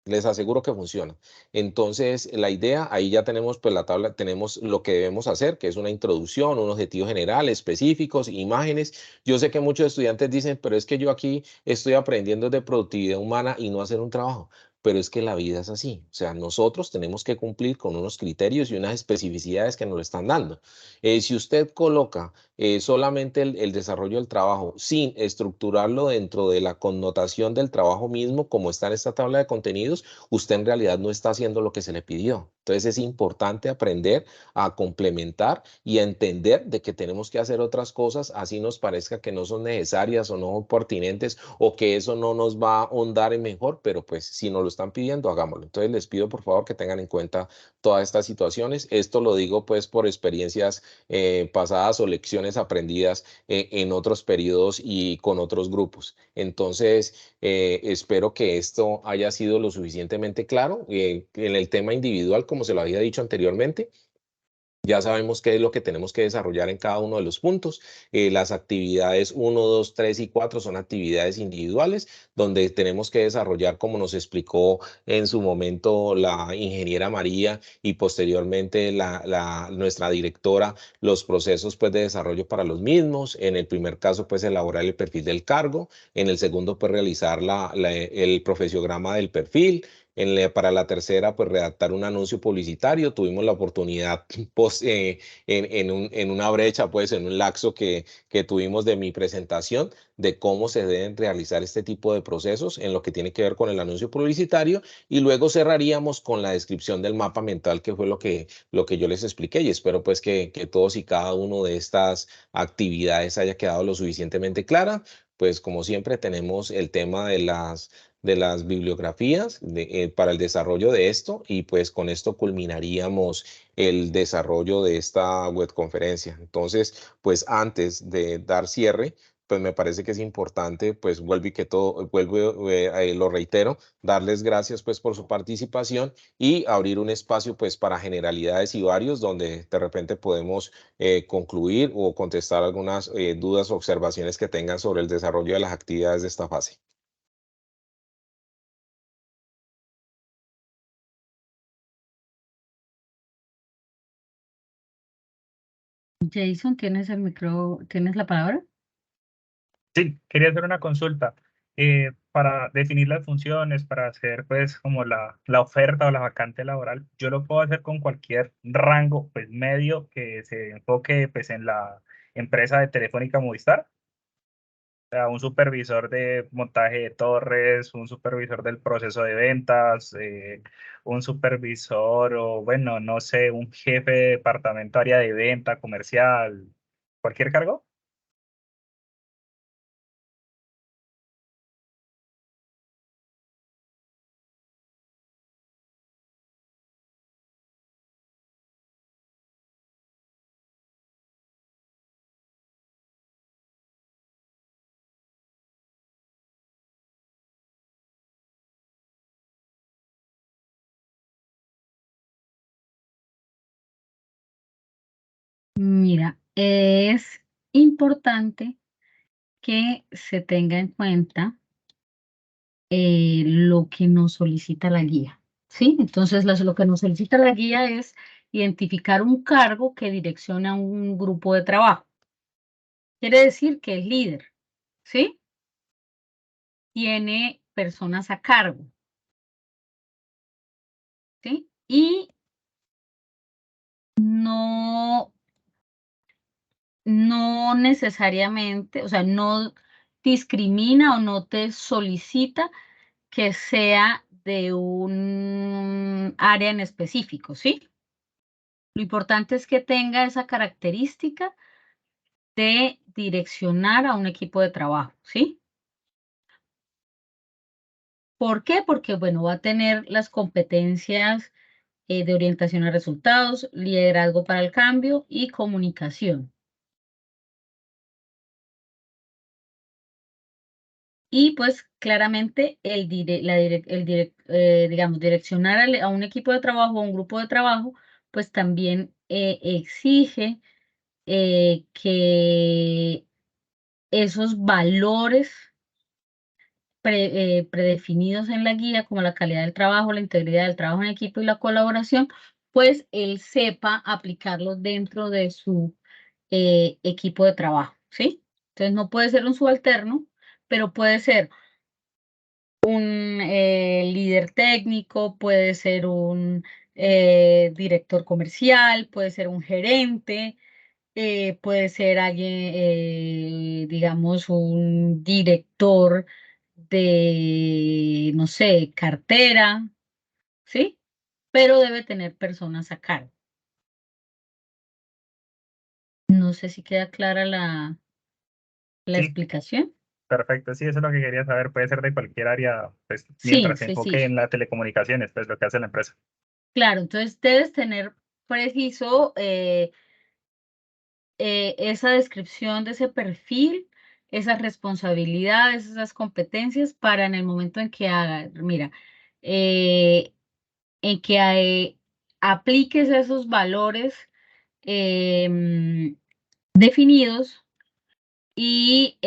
Speaker 7: Les aseguro que funciona. Entonces, la idea, ahí ya tenemos pues la tabla, tenemos lo que debemos hacer, que es una introducción, un objetivo general, específicos, imágenes. Yo sé que muchos estudiantes dicen, pero es que yo aquí estoy aprendiendo de productividad humana y no hacer un trabajo. Pero es que la vida es así. O sea, nosotros tenemos que cumplir con unos criterios y unas especificidades que nos lo están dando. Si usted coloca solamente el desarrollo del trabajo sin estructurarlo dentro de la connotación del trabajo mismo, como está en esta tabla de contenidos, usted en realidad no está haciendo lo que se le pidió. Entonces es importante aprender a complementar y a entender de que tenemos que hacer otras cosas, así nos parezca que no son necesarias o no pertinentes, o que eso no nos va a ahondar en mejor, pero pues si nos lo están pidiendo, hagámoslo. Entonces les pido por favor que tengan en cuenta todas estas situaciones. Esto lo digo pues por experiencias pasadas o lecciones aprendidas en otros periodos y con otros grupos. Entonces, espero que esto haya sido lo suficientemente claro. En el tema individual, como se lo había dicho anteriormente, ya sabemos qué es lo que tenemos que desarrollar en cada uno de los puntos. Las actividades 1, 2, 3 y 4 son actividades individuales donde tenemos que desarrollar, como nos explicó en su momento la ingeniera María y posteriormente nuestra directora, los procesos pues, de desarrollo para los mismos. En el primer caso, pues elaborar el perfil del cargo. En el segundo, pues realizar el profesiograma del perfil. Para la tercera, pues redactar un anuncio publicitario. Tuvimos la oportunidad en una brecha, pues en un lapso que tuvimos de mi presentación, de cómo se deben realizar este tipo de procesos en lo que tiene que ver con el anuncio publicitario, y luego cerraríamos con la descripción del mapa mental, que fue lo que yo les expliqué, y espero pues que todos y cada uno de estas actividades haya quedado lo suficientemente clara. Pues como siempre tenemos el tema de las bibliografías para el desarrollo de esto, y pues con esto culminaríamos el desarrollo de esta webconferencia. Entonces, pues antes de dar cierre, pues me parece que es importante, pues lo reitero, darles gracias pues por su participación y abrir un espacio pues para generalidades y varios donde de repente podemos concluir o contestar algunas dudas o observaciones que tengan sobre el desarrollo de las actividades de esta fase.
Speaker 1: Jason, ¿tienes tienes la palabra?
Speaker 8: Sí, quería hacer una consulta para definir las funciones, para hacer pues como la oferta o la vacante laboral. Yo lo puedo hacer con cualquier rango pues medio que se enfoque pues en la empresa de Telefónica Movistar. O sea, un supervisor de montaje de torres, un supervisor del proceso de ventas, un supervisor o bueno, no sé, un jefe de departamento área de venta comercial, cualquier cargo.
Speaker 1: Mira, es importante que se tenga en cuenta lo que nos solicita la guía, ¿sí? Entonces, lo que nos solicita la guía es identificar un cargo que direcciona un grupo de trabajo. Quiere decir que es líder, ¿sí? Tiene personas a cargo, ¿sí? Y no necesariamente, o sea, no discrimina o no te solicita que sea de un área en específico, ¿sí? Lo importante es que tenga esa característica de direccionar a un equipo de trabajo, ¿sí? ¿Por qué? Porque, bueno, va a tener las competencias de orientación a resultados, liderazgo para el cambio y comunicación. Y pues claramente digamos, direccionar a un equipo de trabajo, a un grupo de trabajo, pues también exige que esos valores predefinidos en la guía, como la calidad del trabajo, la integridad del trabajo en equipo y la colaboración, pues él sepa aplicarlos dentro de su equipo de trabajo, ¿sí? Entonces no puede ser un subalterno, pero puede ser un líder técnico, puede ser un director comercial, puede ser un gerente, puede ser alguien, digamos, un director de, no sé, cartera, ¿sí? Pero debe tener personas a cargo. No sé si queda clara la
Speaker 8: Sí,
Speaker 1: explicación.
Speaker 8: perfecto. Sí, eso es lo que quería saber. Puede ser de cualquier área, pues
Speaker 1: Sí,
Speaker 8: mientras se
Speaker 1: sí,
Speaker 8: enfoque
Speaker 1: sí.
Speaker 8: en la telecomunicaciones, pues lo que hace la empresa.
Speaker 1: Claro, entonces debes tener preciso esa descripción de ese perfil, esas responsabilidades, esas competencias para en el momento en que haga, mira, en que apliques esos valores definidos y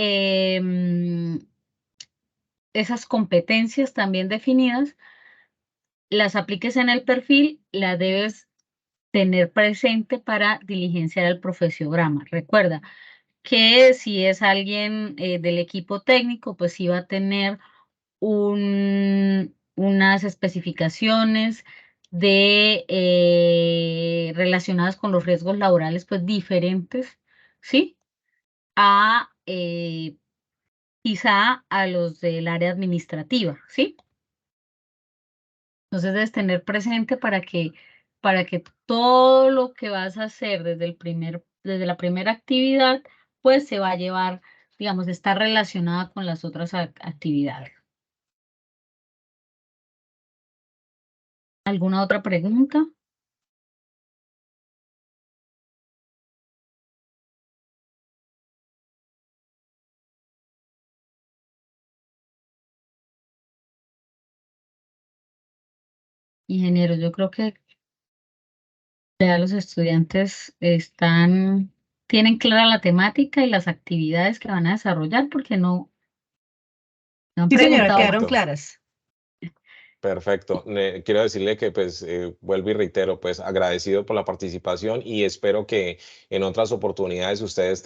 Speaker 1: esas competencias también definidas, las apliques en el perfil, la debes tener presente para diligenciar el profesiograma. Recuerda que si es alguien del equipo técnico, pues sí va a tener unas especificaciones relacionadas con los riesgos laborales, pues diferentes, ¿sí? A quizá a los del área administrativa, ¿sí? Entonces debes tener presente para que todo lo que vas a hacer desde la primera actividad, pues se va a llevar, digamos, está relacionada con las otras actividades. ¿Alguna otra pregunta? Ingeniero, yo creo que ya los estudiantes tienen clara la temática y las actividades que van a desarrollar porque no han
Speaker 3: Sí, señora,
Speaker 1: preguntado más.
Speaker 3: quedaron
Speaker 7: Perfecto.
Speaker 3: claras.
Speaker 7: Perfecto. Quiero decirle que pues vuelvo y reitero, pues agradecido por la participación y espero que en otras oportunidades ustedes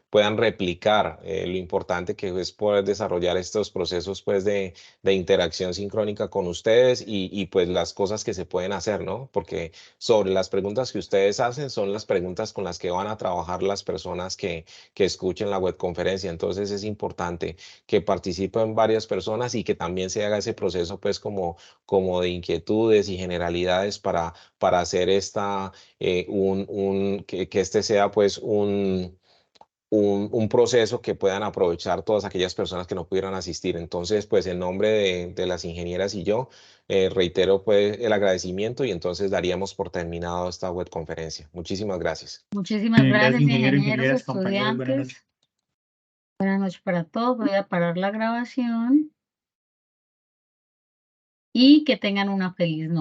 Speaker 7: puedan replicar lo importante que es poder desarrollar estos procesos pues de interacción sincrónica con ustedes y pues las cosas que se pueden hacer, ¿no? Porque sobre las preguntas que ustedes hacen son las preguntas con las que van a trabajar las personas que escuchen la webconferencia. Entonces es importante que participen varias personas y que también se haga ese proceso pues como de inquietudes y generalidades para hacer que este sea pues un proceso que puedan aprovechar todas aquellas personas que no pudieran asistir. Entonces, pues en nombre de las ingenieras y yo, reitero pues el agradecimiento y entonces daríamos por terminado esta webconferencia. Muchísimas gracias.
Speaker 1: Muchísimas
Speaker 8: Gracias,
Speaker 1: gracias,
Speaker 8: ingeniero,
Speaker 1: ingenieros,
Speaker 8: ingenieras, compañeros. Buenas
Speaker 1: estudiantes.
Speaker 8: noches.
Speaker 1: Buenas noches para todos. Voy a parar la grabación y que tengan una feliz noche.